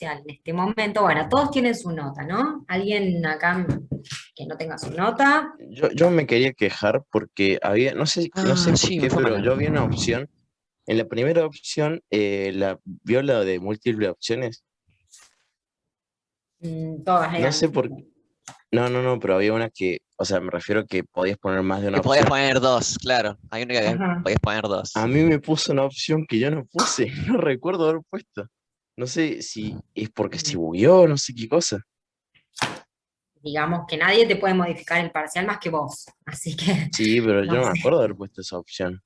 parcial en este momento. Bueno, todos tienen su nota, ¿no? ¿Alguien acá que no tenga su nota? Yo me quería quejar porque había, no sé Ah, por sí, me qué, fue pero mal. yo había una opción. En la primera opción, vio la de múltiples opciones. Todas No eran sé por múltiples. no, pero había una que, o sea, me refiero a que podías poner más de una Que podías opción. poner dos, claro. Hay una que Ajá. podías poner A dos. mí me puso una opción que yo no puse, no recuerdo haber puesto. No sé si es porque se bugueó, no sé qué cosa. Digamos que nadie te puede modificar el parcial más que vos. Así que, Sí, pero yo no no me sé. acuerdo haber puesto esa opción.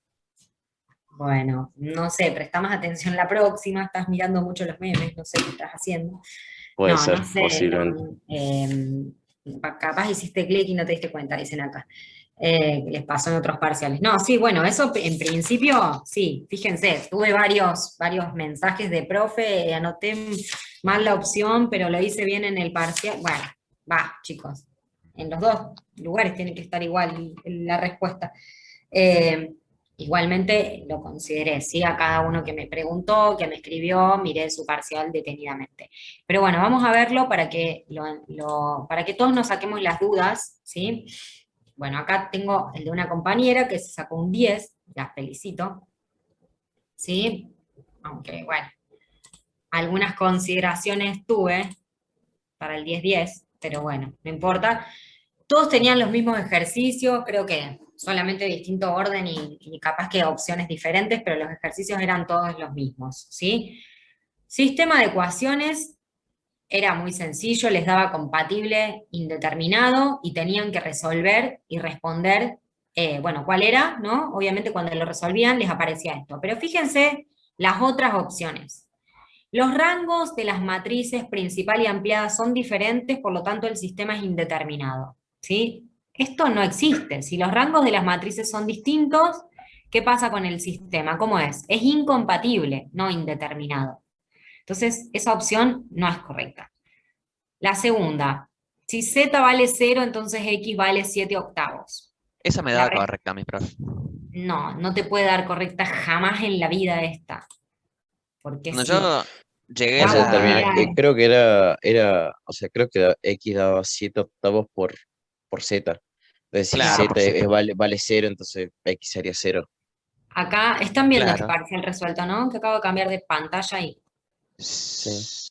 Bueno, no sé, presta más atención la próxima, estás mirando mucho los memes, no sé qué estás haciendo. Puede No, no ser, sé, posiblemente. no, capaz hiciste clic y no te diste cuenta, dicen acá. Les pasó en otros parciales. No, sí, bueno, eso en principio, sí, fíjense, tuve varios mensajes de profe, anoté mal la opción, pero lo hice bien en el parcial. Bueno, va, chicos, en los dos lugares tiene que estar igual la respuesta. Eh, Igualmente lo consideré, ¿sí? A cada uno que me preguntó, que me escribió, miré su parcial detenidamente. Pero bueno, vamos a verlo para que, para que todos nos saquemos las dudas, ¿sí? Bueno, acá tengo el de una compañera que se sacó un 10, la felicito, ¿sí? Aunque, bueno, algunas consideraciones tuve para el 10-10, pero bueno, no importa. Todos tenían los mismos ejercicios, creo que solamente distinto orden y capaz que opciones diferentes, pero los ejercicios eran todos los mismos, ¿sí? Sistema de ecuaciones era muy sencillo, les daba compatible indeterminado y tenían que resolver y responder, bueno, cuál era, ¿no? Obviamente cuando lo resolvían les aparecía esto, pero fíjense las otras opciones. Los rangos de las matrices principal y ampliada son diferentes, por lo tanto el sistema es indeterminado, ¿sí? Esto no existe. Si los rangos de las matrices son distintos, ¿qué pasa con el sistema? ¿Cómo es? Es incompatible, no indeterminado. Entonces, esa opción no es correcta. La segunda, si z vale 0, entonces x vale 7 octavos. Esa me La daba res- correcta, mi profe. no, no te puede dar correcta jamás en la vida esta, porque Cuando sí. yo llegué a Vamos a la... mirar. Creo que o sea, creo que X daba 7 octavos por Z. Entonces, si Claro, Z por Z. vale cero, entonces X sería cero. Acá están viendo el Claro. parcial resuelto, ¿no? Que acabo de cambiar de pantalla y Sí.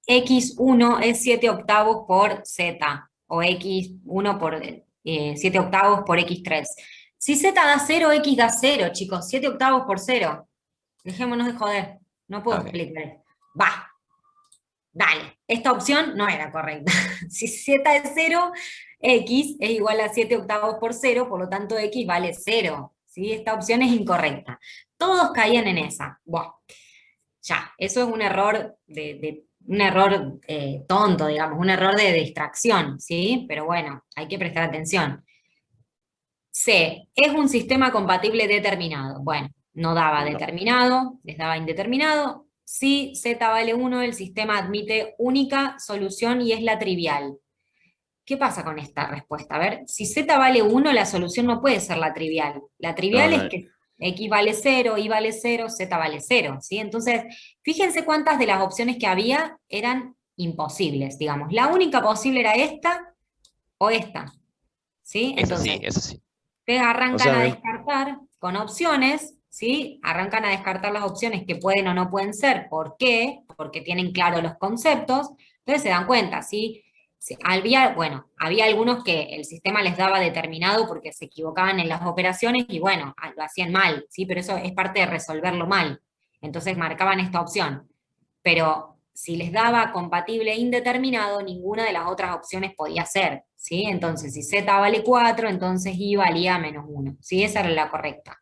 x1 es 7 octavos por z, o x1 por 7 octavos por x3. Si z da 0, x da 0, chicos, 7 octavos por 0. Dejémonos de joder, no puedo Ok. explicar. Va, dale, esta opción no era correcta. Si z es 0, x es igual a 7 octavos por 0, por lo tanto x vale 0. ¿Sí? Esta opción es incorrecta. Todos caían en esa. Buah. Ya, eso es un error un error tonto, digamos, un error de distracción, ¿sí? Pero bueno, hay que prestar atención. C, es un sistema compatible determinado. Bueno, no daba No. determinado, les daba indeterminado. Si Z vale 1, el sistema admite única solución y es la trivial. ¿Qué pasa con esta respuesta? A ver, si z vale 1, la solución no puede ser la trivial. La No, trivial es no. que x vale 0, y vale 0, z vale 0, ¿sí? Entonces, fíjense cuántas de las opciones que había eran imposibles, digamos. La única posible era esta o esta, ¿sí? Eso Entonces, sí, eso sí. ustedes O arrancan sea, a descartar con opciones, ¿sí? Arrancan a descartar las opciones que pueden o no pueden ser. ¿Por qué? Porque tienen claro los conceptos. Entonces se dan cuenta, ¿sí? Bueno, había algunos que el sistema les daba determinado porque se equivocaban en las operaciones y bueno, lo hacían mal, ¿sí? Pero eso es parte de resolverlo mal. Entonces marcaban esta opción. Pero si les daba compatible e indeterminado, ninguna de las otras opciones podía ser, ¿sí? Entonces, si z vale 4, entonces y valía -1, ¿sí? Esa era la correcta.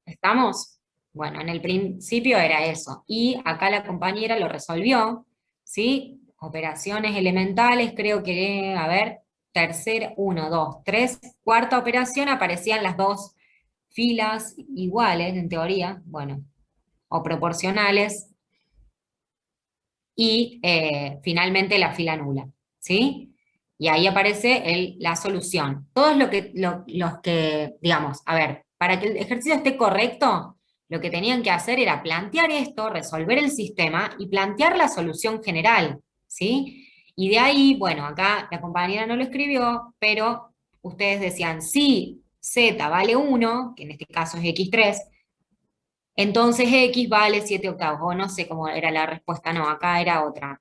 ¿Estamos? Bueno, en el principio era eso. Y acá la compañera lo resolvió, ¿sí? Operaciones elementales, creo que, a ver, tercera, 1, 2, 3, cuarta operación, aparecían las dos filas iguales, en teoría, bueno, o proporcionales, y finalmente la fila nula, ¿sí? Y ahí aparece la solución. Todos los que, digamos, a ver, para que el ejercicio esté correcto, Lo que tenían que hacer era plantear esto, resolver el sistema y plantear la solución general, ¿sí? Y de ahí, bueno, acá la compañera no lo escribió, pero ustedes decían, si z vale 1, que en este caso es x3, entonces x vale 7/8, o no sé cómo era la respuesta, no, acá era otra.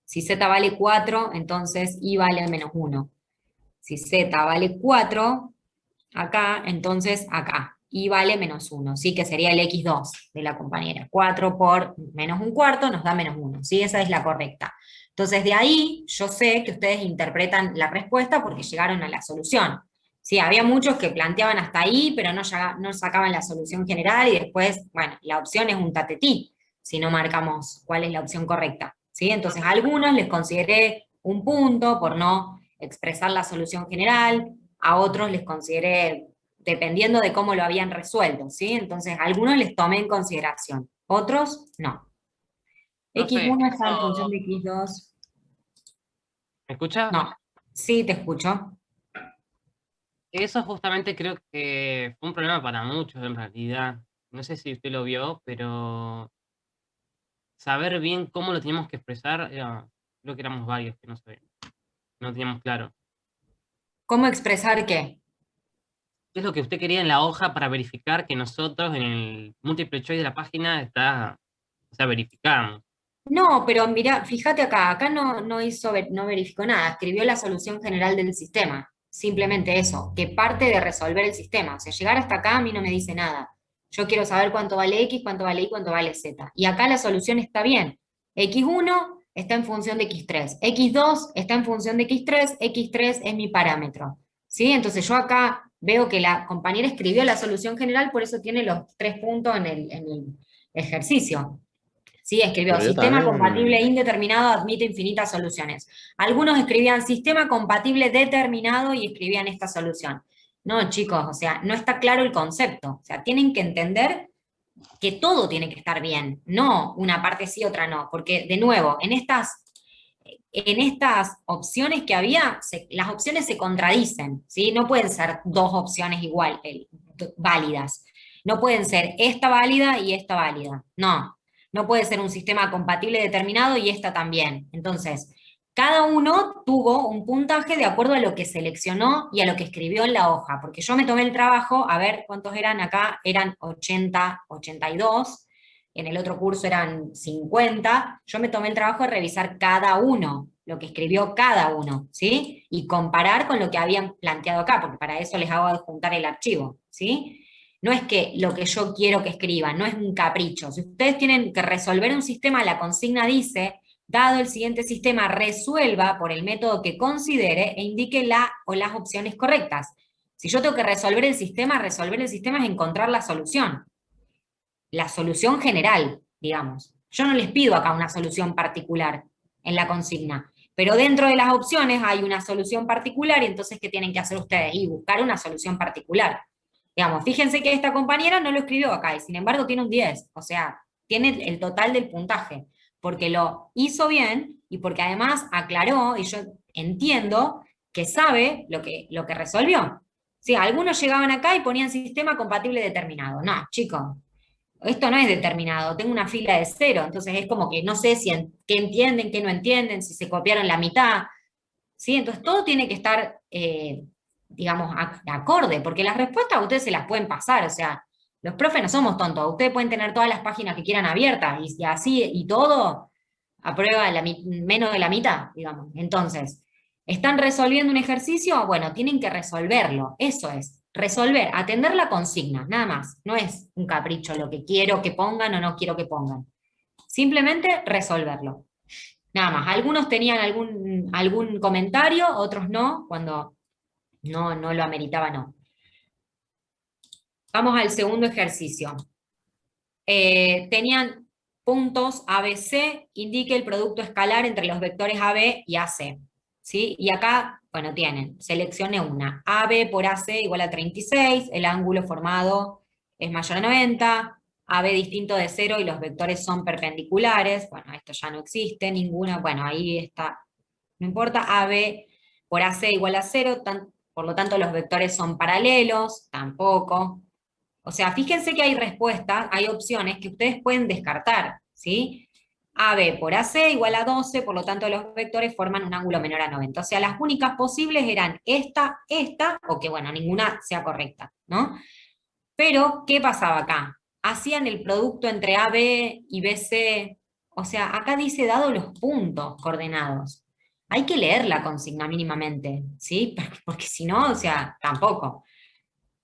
Si z vale 4, entonces y vale -1. Si z vale 4, acá, entonces acá, y vale -1, ¿sí? Que sería el x2 de la compañera. 4 por -1/4 nos da -1, ¿sí? Esa es la correcta. Entonces de ahí yo sé que ustedes interpretan la respuesta porque llegaron a la solución. Sí, había muchos que planteaban hasta ahí, pero no sacaban la solución general y después, bueno, la opción es un tatetí, si no marcamos cuál es la opción correcta, ¿sí? Entonces a algunos les consideré un punto por no expresar la solución general, a otros les consideré dependiendo de cómo lo habían resuelto, ¿sí? Entonces, a algunos les tomé en consideración, otros no. Profe, X1 está en función de X2. ¿me escucha? No, sí, te escucho. Eso justamente creo que fue un problema para muchos en realidad. No sé si usted lo vio, pero saber bien cómo lo teníamos que expresar, creo que éramos varios que no teníamos claro. ¿Cómo expresar qué? ¿Qué es lo que usted quería en la hoja para verificar que nosotros en el múltiple choice de la página o sea, verificamos? No, pero mira, fíjate acá no verificó nada, escribió la solución general del sistema. Simplemente eso, que parte de resolver el sistema. O sea, llegar hasta acá a mí no me dice nada. Yo quiero saber cuánto vale X, cuánto vale Y, cuánto vale Z. Y acá la solución está bien. X1 está en función de X3, X2 está en función de X3, X3 es mi parámetro. ¿Sí? Entonces yo acá veo que la compañera escribió la solución general, por eso tiene los 3 puntos en el ejercicio. Sí, escribió, Pero yo sistema compatible también, indeterminado admite infinitas soluciones. Algunos escribían sistema compatible determinado y escribían esta solución. No, chicos, o sea, no está claro el concepto. O sea, tienen que entender que todo tiene que estar bien, no una parte sí, otra no. Porque, de nuevo, en estas opciones que había, las opciones se contradicen, ¿sí? No pueden ser dos opciones igual, válidas. No pueden ser esta válida y esta válida. No, no puede ser un sistema compatible determinado y esta también. Entonces, cada uno tuvo un puntaje de acuerdo a lo que seleccionó y a lo que escribió en la hoja, porque yo me tomé el trabajo, a ver cuántos eran acá, eran 80, 82, en el otro curso eran 50, yo me tomé el trabajo de revisar cada uno, lo que escribió cada uno, ¿sí? Y comparar con lo que habían planteado acá, porque para eso les hago adjuntar el archivo, ¿sí? No es que lo que yo quiero que escriban, no es un capricho. Si ustedes tienen que resolver un sistema, la consigna dice, dado el siguiente sistema, resuelva por el método que considere e indique la o las opciones correctas. Si yo tengo que resolver el sistema es encontrar la solución general, digamos. Yo no les pido acá una solución particular en la consigna, pero dentro de las opciones hay una solución particular y entonces, ¿qué tienen que hacer ustedes? Y buscar una solución particular. Digamos, fíjense que esta compañera no lo escribió acá y sin embargo tiene un 10, o sea, tiene el total del puntaje, porque lo hizo bien y porque además aclaró, y yo entiendo que sabe lo que resolvió. Sí, algunos llegaban acá y ponían sistema compatible determinado. No, chicos, esto no es determinado, tengo una fila de 0, entonces es como que no sé qué entienden, qué no entienden, si se copiaron la mitad, ¿sí? Entonces todo tiene que estar, digamos, acorde, porque las respuestas a ustedes se las pueden pasar, o sea, los profes no somos tontos, ustedes pueden tener todas las páginas que quieran abiertas, y así, y todo, aprueba menos de la mitad, digamos. Entonces, ¿están resolviendo un ejercicio? Bueno, tienen que resolverlo, eso es. Resolver, atender la consigna, nada más. No es un capricho lo que quiero que pongan o no quiero que pongan. Simplemente resolverlo. Nada más. Algunos tenían algún comentario, otros no, cuando no lo ameritaba, no. Vamos al segundo ejercicio. Tenían puntos ABC, indique el producto escalar entre los vectores AB y AC. ¿Sí? Y acá, bueno, tienen, seleccione una. AB por AC igual a 36, el ángulo formado es mayor a 90, AB distinto de 0 y los vectores son perpendiculares. Bueno, esto ya no existe, ninguna, bueno, ahí está, no importa. AB por AC igual a 0, por lo tanto los vectores son paralelos, tampoco. O sea, fíjense que hay respuestas, hay opciones que ustedes pueden descartar, ¿sí? AB por AC igual a 12, por lo tanto los vectores forman un ángulo menor a 90. O sea, las únicas posibles eran esta, o que bueno, ninguna sea correcta, ¿no? Pero, ¿qué pasaba acá? Hacían el producto entre AB y BC, o sea, acá dice dado los puntos coordenados. Hay que leer la consigna mínimamente, ¿sí? Porque si no, o sea, tampoco.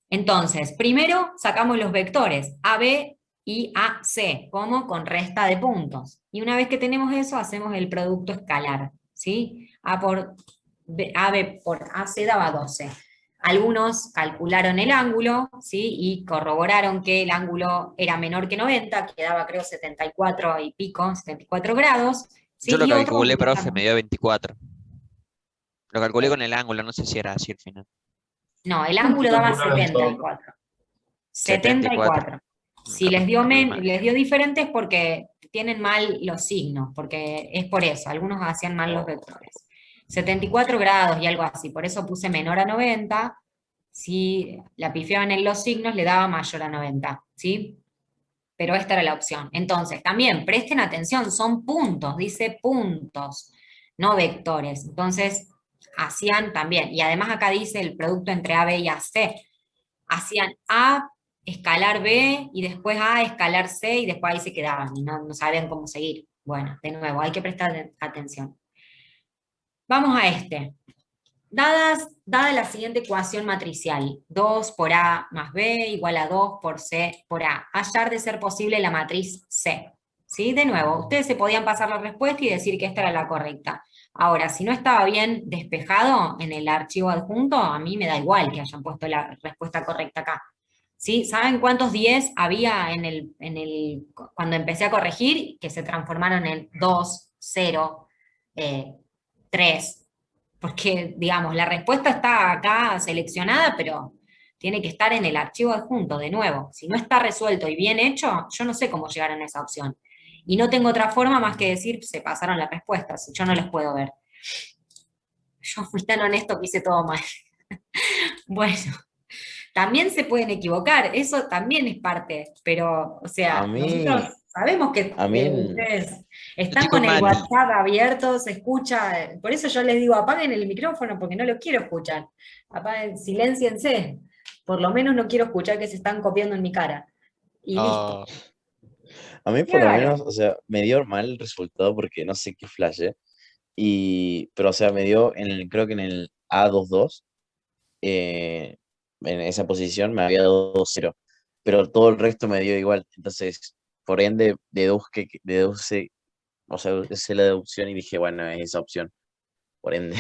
Entonces, primero sacamos los vectores, AB y AC, como con resta de puntos. Y una vez que tenemos eso, hacemos el producto escalar, ¿sí? AB por AC daba 12. Algunos calcularon el ángulo, ¿sí? Y corroboraron que el ángulo era menor que 90, que daba creo 74 y pico, 74 grados, ¿sí? Yo lo Y otros calculé, profe, me dio 24. Lo calculé con el ángulo, no sé si era así al final. no, el ¿Cuánto ángulo daba calcularon todo? 74. 74. 74. Si Capaz les dio, que me di mal. les dio diferentes porque tienen mal los signos, porque es por eso, algunos hacían mal los vectores. 74 grados y algo así, por eso puse menor a 90, si la pifiaban en los signos le daba mayor a 90, ¿sí? Pero esta era la opción. Entonces, también presten atención, son puntos, dice puntos, no vectores. Entonces, hacían también, y además acá dice el producto entre A, B y AC, hacían A escalar B y después A escalar C y después ahí se quedaban y no sabían cómo seguir. Bueno, de nuevo, hay que prestar atención. Vamos a este. Dada la siguiente ecuación matricial, 2 por A más B igual a 2 por C por A, hallar de ser posible la matriz C. ¿Sí? De nuevo, ustedes se podían pasar la respuesta y decir que esta era la correcta. Ahora, si no estaba bien despejado en el archivo adjunto, a mí me da igual que hayan puesto la respuesta correcta acá. ¿Sí? ¿Saben cuántos 10 había cuando empecé a corregir? Que se transformaron en 2, 0, 3. Porque, digamos, la respuesta está acá seleccionada, pero tiene que estar en el archivo adjunto, de nuevo. Si no está resuelto y bien hecho, yo no sé cómo llegaron a esa opción. Y no tengo otra forma más que decir, se pasaron las respuestas, yo no les puedo ver. Yo fui tan honesto que hice todo mal. Bueno, también se pueden equivocar, eso también es parte, pero, o sea, A nosotros mí, sabemos que a mí, ustedes están Estoy con muy el mal. WhatsApp abierto, se escucha, por eso yo les digo, apaguen el micrófono porque no lo quiero escuchar, apaguen, silénciense, por lo menos no quiero escuchar que se están copiando en mi cara, y listo. Oh, a mí por lo Claro. menos, o sea, me dio mal el resultado porque no sé qué flashe. Pero, o sea, me dio, creo que en el A22, eh, en esa posición me había dado 2-0, pero todo el resto me dio igual. Entonces, por ende, deduje, o sea, hice la deducción y dije, bueno, es esa opción, por ende.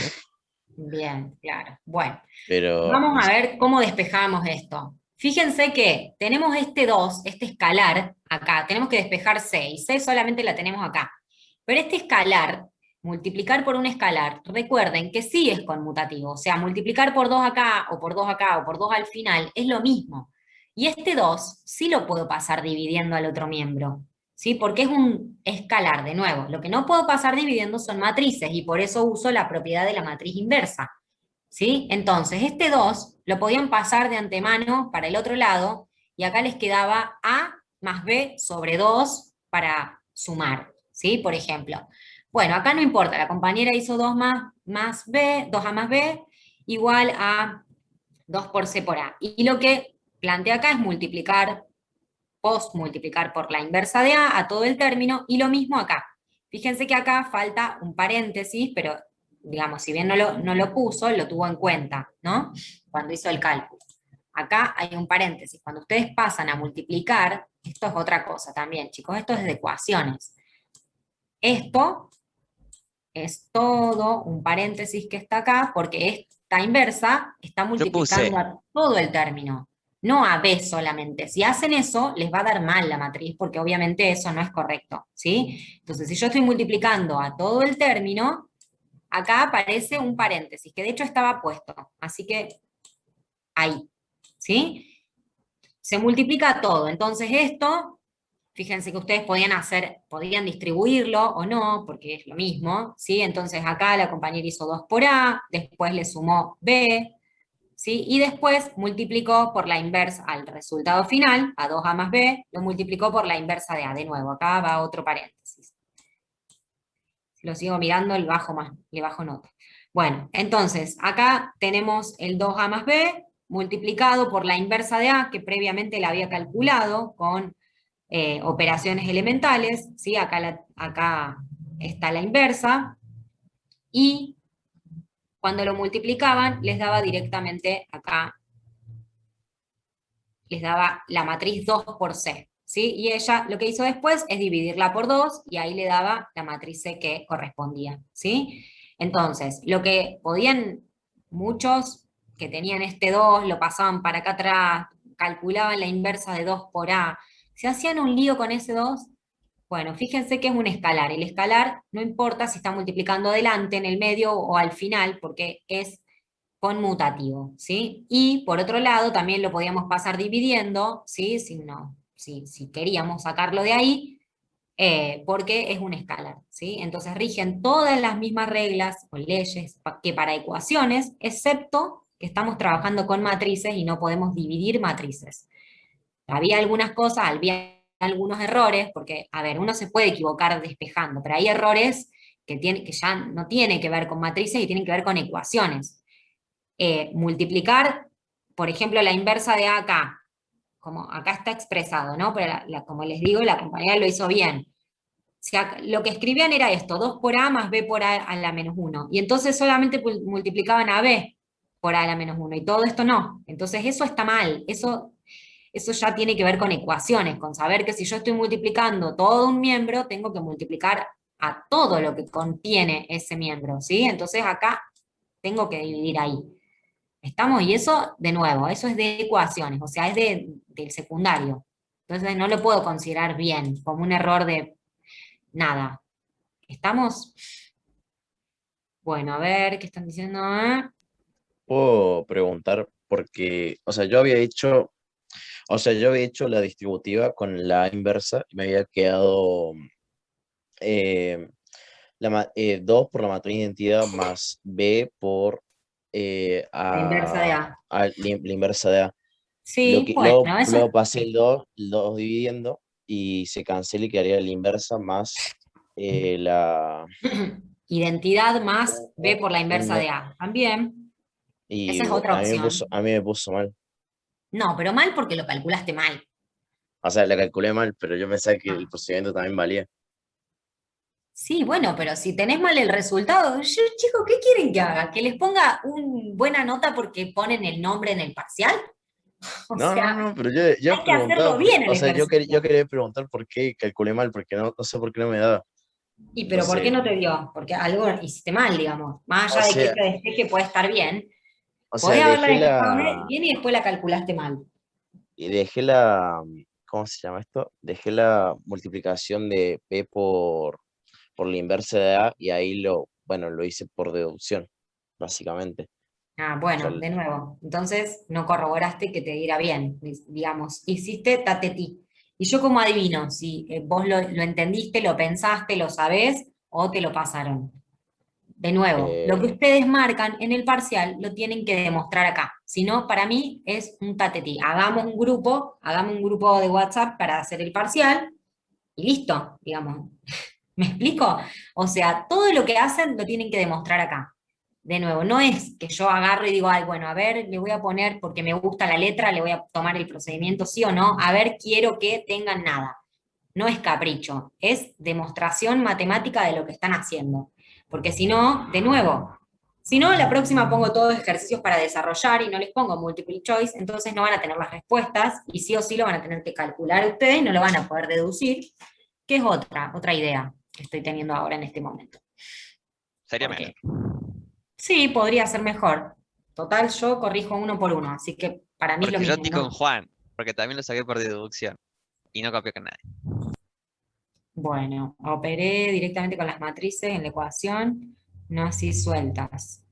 Bien, claro. Bueno, Pero, vamos no a sé. ver cómo despejamos esto. Fíjense que tenemos este 2, este escalar, acá, tenemos que despejar C, y C solamente la tenemos acá. Pero este escalar, multiplicar por un escalar, recuerden que sí es conmutativo, o sea, multiplicar por 2 acá, o por 2 acá, o por 2 al final, es lo mismo. Y este 2 sí lo puedo pasar dividiendo al otro miembro, ¿sí? Porque es un escalar, de nuevo. Lo que no puedo pasar dividiendo son matrices, y por eso uso la propiedad de la matriz inversa. ¿Sí? Entonces, este 2 lo podían pasar de antemano para el otro lado, y acá les quedaba A más B sobre 2 para sumar, ¿sí? Por ejemplo. Bueno, acá no importa, la compañera hizo 2 más B, 2A más B, igual a 2 por C por A. Y lo que plantea acá es multiplicar, multiplicar por la inversa de A todo el término, y lo mismo acá. Fíjense que acá falta un paréntesis, pero digamos, si bien no lo puso, lo tuvo en cuenta, ¿no? Cuando hizo el cálculo. Acá hay un paréntesis. Cuando ustedes pasan a multiplicar, esto es otra cosa también, chicos, esto es de ecuaciones. Esto es todo un paréntesis que está acá, porque esta inversa está yo puse, multiplicando a todo el término, no a B solamente. Si hacen eso, les va a dar mal la matriz, porque obviamente eso no es correcto, ¿sí? Entonces, si yo estoy multiplicando a todo el término, acá aparece un paréntesis, que de hecho estaba puesto, así que ahí, ¿sí? Se multiplica todo, entonces esto, fíjense que ustedes podían distribuirlo o no, porque es lo mismo, ¿sí? Entonces acá la compañera hizo 2 por A, después le sumó B, ¿sí? Y después multiplicó por la inversa al resultado final, a 2A más B, lo multiplicó por la inversa de A. De nuevo, acá va otro paréntesis. Si lo sigo mirando, le bajo nota. Bueno, entonces, acá tenemos el 2A más B multiplicado por la inversa de A, que previamente la había calculado con operaciones elementales, ¿sí? Acá está la inversa, y cuando lo multiplicaban, les daba directamente acá, les daba la matriz 2 por C, ¿sí? Y ella lo que hizo después es dividirla por 2, y ahí le daba la matriz C que correspondía, ¿sí? Entonces, lo que podían muchos que tenían este 2, lo pasaban para acá atrás, calculaban la inversa de 2 por A, se hacían un lío con ese 2. Bueno, fíjense que es un escalar. El escalar no importa si está multiplicando adelante, en el medio o al final, porque es conmutativo, ¿sí? Y por otro lado, también lo podíamos pasar dividiendo, ¿sí? Si queríamos sacarlo de ahí, porque es un escalar, ¿sí? Entonces rigen todas las mismas reglas o leyes que para ecuaciones, excepto que estamos trabajando con matrices y no podemos dividir matrices. Había algunas cosas, había algunos errores, porque, a ver, uno se puede equivocar despejando, pero hay errores que ya no tienen que ver con matrices y tienen que ver con ecuaciones. Multiplicar, por ejemplo, la inversa de A acá, como acá está expresado, ¿no? Pero como les digo, la compañera lo hizo bien. O sea, lo que escribían era esto, 2 por A más B por A a la menos 1. Y entonces solamente multiplicaban a B por A a la menos 1, y todo esto no. Entonces eso está mal, eso ya tiene que ver con ecuaciones, con saber que si yo estoy multiplicando todo un miembro, tengo que multiplicar a todo lo que contiene ese miembro, ¿sí? Entonces acá tengo que dividir ahí. ¿Estamos? Y eso, de nuevo, eso es de ecuaciones, o sea, es del secundario. Entonces no lo puedo considerar bien, como un error de nada. ¿Estamos? Bueno, a ver, ¿qué están diciendo? Puedo preguntar porque, o sea, yo había hecho la distributiva con la inversa y me había quedado eh, 2 por la matriz de identidad más B por La inversa de A. la inversa de A. Sí, bueno, eso Luego pasé el dos dividiendo y se cancela y quedaría la inversa más la... identidad más B por la inversa de A. También, esa Y es otra opción. a mí me puso mal. No, pero mal porque lo calculaste mal. O sea, la calculé mal, pero yo pensaba que el Ah. procedimiento también valía. Sí, bueno, pero si tenés mal el resultado, chicos, ¿qué quieren que haga? ¿Que les ponga una buena nota porque ponen el nombre en el parcial? O No, no, sea, no, pero yo hay que preguntaba, hacerlo bien el o sea, yo ejercicio. quería preguntar por qué calculé mal, porque no sé por qué no me daba. ¿Y pero por qué Entonces, no te dio? Porque algo hiciste mal, digamos. Más o allá de que sea, este despeje puede estar bien, o podés sea, haberla despejado bien y después la calculaste mal. dejé la, ¿cómo se llama esto? Dejé la multiplicación de P por la inversa de A y ahí bueno, lo hice por deducción, básicamente. Ah, O sea, bueno, de nuevo. Entonces no corroboraste que te diera bien. Digamos, hiciste tatetí. Y yo como adivino, si vos lo entendiste, lo pensaste, lo sabés, o te lo pasaron. De nuevo, lo que eh, ustedes marcan en el parcial lo tienen que demostrar acá. Si no, para mí es un tatetí. Hagamos un grupo de WhatsApp para hacer el parcial y listo, digamos. ¿Me explico? O sea, todo lo que hacen lo tienen que demostrar acá. De nuevo, no es que yo agarro y digo, ay, bueno, a ver, le voy a poner, porque me gusta la letra, le voy a tomar el procedimiento sí o no, a ver, quiero que tengan nada. No es capricho, es demostración matemática de lo que están haciendo. Porque si no, de nuevo, si no, la próxima pongo todos ejercicios para desarrollar y no les pongo multiple choice, entonces no van a tener las respuestas y sí o sí lo van a tener que calcular ustedes, no lo van a poder deducir, que es otra idea que estoy teniendo ahora en este momento. Sería Porque mejor. sí, podría ser mejor. Total, yo corrijo uno por uno, así que para mí es lo Porque yo mismo, estoy con ¿no? Juan, porque también lo saqué por deducción y no copié con nadie. Bueno, operé directamente con las matrices en la ecuación, no así sueltas.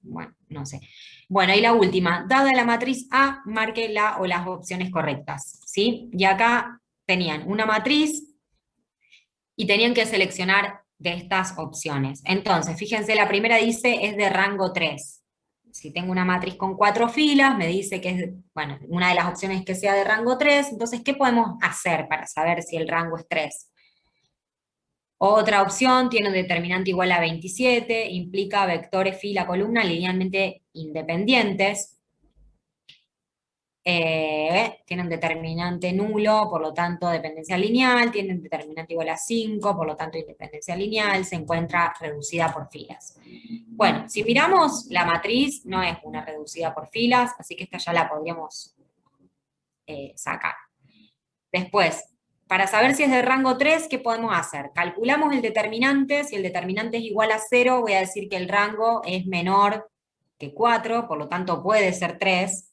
Bueno, no sé. Bueno, y la última, dada la matriz A, marque la o las opciones correctas, ¿sí? Y acá tenían una matriz y tenían que seleccionar de estas opciones. Entonces, fíjense, la primera dice es de rango 3. si tengo una matriz con 4 filas, me dice que es, bueno, una de las opciones es que sea de rango 3, entonces, ¿qué podemos hacer para saber si el rango es 3? Otra opción tiene un determinante igual a 27, implica vectores fila, columna linealmente independientes. Tiene un determinante nulo, por lo tanto dependencia lineal, tiene un determinante igual a 5, por lo tanto independencia lineal, se encuentra reducida por filas. Bueno, si miramos la matriz, no es una reducida por filas, así que esta ya la podríamos sacar. Después, para saber si es de rango 3, ¿qué podemos hacer? Calculamos el determinante, si el determinante es igual a 0, voy a decir que el rango es menor que 4, por lo tanto puede ser 3.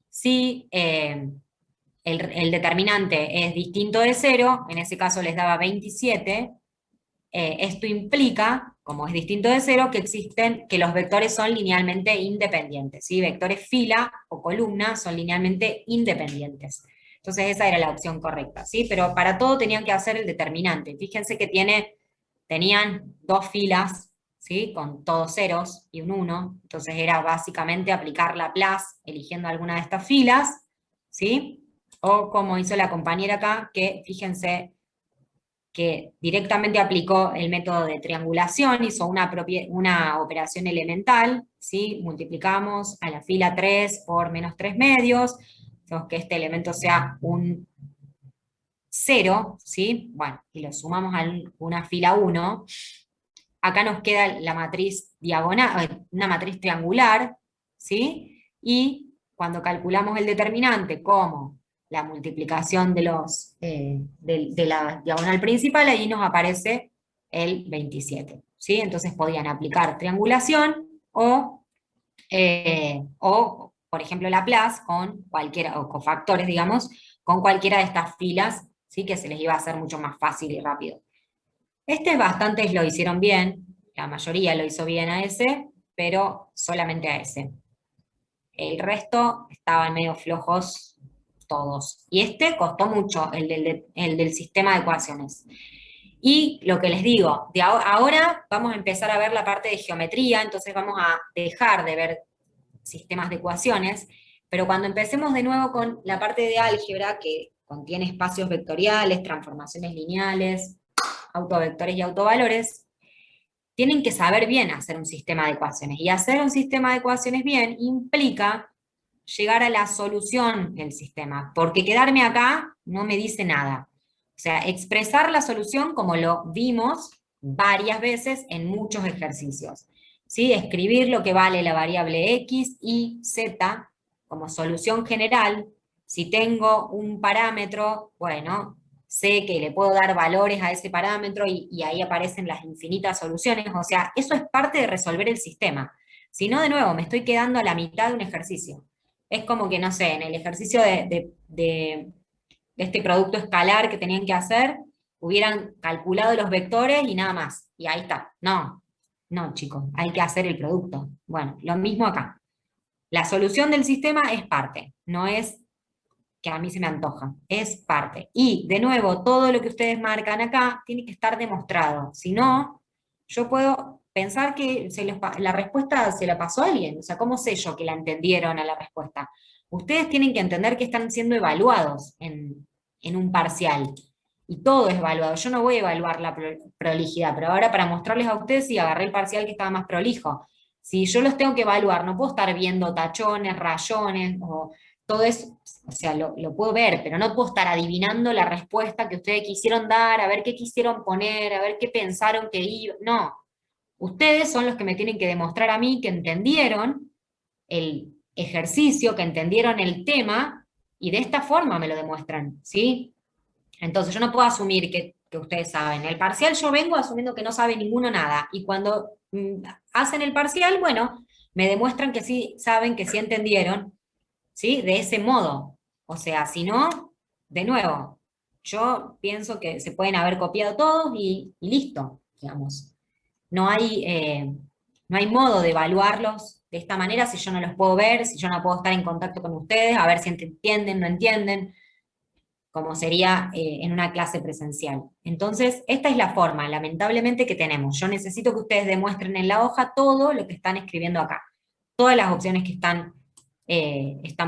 Si el determinante es distinto de 0, en ese caso les daba 27, esto implica, como es distinto de 0, que los vectores son linealmente independientes, ¿sí? Vectores fila o columna son linealmente independientes. Entonces esa era la opción correcta, ¿sí? Pero para todo tenían que hacer el determinante. Fíjense que tenían 2 filas, ¿sí? Con todos ceros y un 1, entonces era básicamente aplicar Laplace eligiendo alguna de estas filas, ¿sí? O como hizo la compañera acá, que fíjense que directamente aplicó el método de triangulación, hizo una operación elemental, ¿sí? Multiplicamos a la fila 3 por menos 3 medios, hacemos que este elemento sea un 0, ¿sí? Bueno, y lo sumamos a una fila 1, acá nos queda la matriz diagonal, una matriz triangular, ¿sí? Y cuando calculamos el determinante como la multiplicación de la diagonal principal, ahí nos aparece el 27, ¿sí? Entonces podían aplicar triangulación o, por ejemplo, Laplace con cualquiera, o cofactores, digamos, con cualquiera de estas filas, ¿sí? Que se les iba a hacer mucho más fácil y rápido. Bastantes lo hicieron bien, la mayoría lo hizo bien a ese, pero solamente a ese. El resto estaban medio flojos todos. Y costó mucho, el del sistema de ecuaciones. Y lo que les digo, ahora vamos a empezar a ver la parte de geometría, entonces vamos a dejar de ver sistemas de ecuaciones, pero cuando empecemos de nuevo con la parte de álgebra, que contiene espacios vectoriales, transformaciones lineales, autovectores y autovalores, tienen que saber bien hacer un sistema de ecuaciones. Y hacer un sistema de ecuaciones bien implica llegar a la solución del sistema, porque quedarme acá no me dice nada. O sea, expresar la solución como lo vimos varias veces en muchos ejercicios. ¿Sí? Escribir lo que vale la variable x, y, z como solución general. Si tengo un parámetro, bueno, sé que le puedo dar valores a ese parámetro y ahí aparecen las infinitas soluciones. O sea, eso es parte de resolver el sistema. Si no, de nuevo, me estoy quedando a la mitad de un ejercicio. Es como que, no sé, en el ejercicio de este producto escalar que tenían que hacer, hubieran calculado los vectores y nada más. Y ahí está. No, no, chicos, hay que hacer el producto. Bueno, lo mismo acá. La solución del sistema es parte, no es que a mí se me antoja, es parte. Y, de nuevo, todo lo que ustedes marcan acá tiene que estar demostrado. Si no, yo puedo pensar que la respuesta se la pasó a alguien. O sea, ¿cómo sé yo que la entendieron a la respuesta? Ustedes tienen que entender que están siendo evaluados en un parcial. Y todo es evaluado. Yo no voy a evaluar la prolijidad, pero ahora para mostrarles a ustedes si agarré el parcial que estaba más prolijo. Si yo los tengo que evaluar, no puedo estar viendo tachones, rayones, o todo eso, o sea, lo puedo ver, pero no puedo estar adivinando la respuesta que ustedes quisieron dar, a ver qué quisieron poner, a ver qué pensaron que iba. No, ustedes son los que me tienen que demostrar a mí que entendieron el ejercicio, que entendieron el tema, y de esta forma me lo demuestran, ¿sí? Entonces yo no puedo asumir que ustedes saben. El parcial yo vengo asumiendo que no sabe ninguno nada, y cuando hacen el parcial, bueno, me demuestran que sí saben, que sí entendieron, ¿sí? De ese modo. O sea, si no, de nuevo, yo pienso que se pueden haber copiado todos y listo, digamos. No hay modo de evaluarlos de esta manera si yo no los puedo ver, si yo no puedo estar en contacto con ustedes, a ver si entienden, no entienden, como sería en una clase presencial. Entonces, esta es la forma, lamentablemente, que tenemos. Yo necesito que ustedes demuestren en la hoja todo lo que están escribiendo acá. todas las opciones que están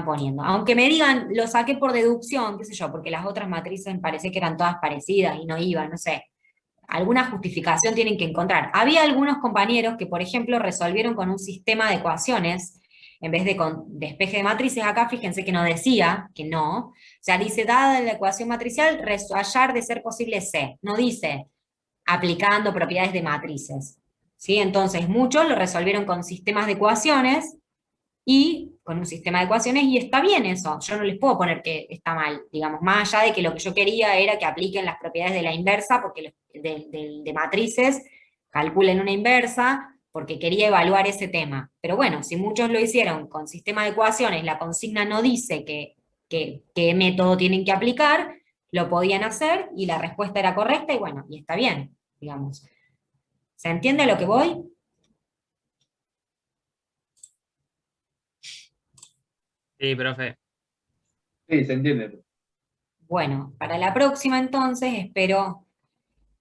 poniendo. Aunque me digan, lo saqué por deducción, qué sé yo, porque las otras matrices me parece que eran todas parecidas y no iban, no sé. Alguna justificación tienen que encontrar. Había algunos compañeros que, por ejemplo, resolvieron con un sistema de ecuaciones, en vez de con despeje de matrices. Acá fíjense que no decía, que no. O sea, dice, dada la ecuación matricial, hallar de ser posible C. No dice aplicando propiedades de matrices. ¿Sí? Entonces, muchos lo resolvieron con sistemas de ecuaciones, y con un sistema de ecuaciones, y está bien eso, yo no les puedo poner que está mal, digamos, más allá de que lo que yo quería era que apliquen las propiedades de la inversa, porque de matrices, calculen una inversa, porque quería evaluar ese tema. Pero bueno, si muchos lo hicieron con sistema de ecuaciones, la consigna no dice qué método tienen que aplicar, lo podían hacer, y la respuesta era correcta, y bueno, y está bien, digamos. ¿Se entiende a lo que voy? Sí, profe. Sí, se entiende. Bueno, para la próxima entonces espero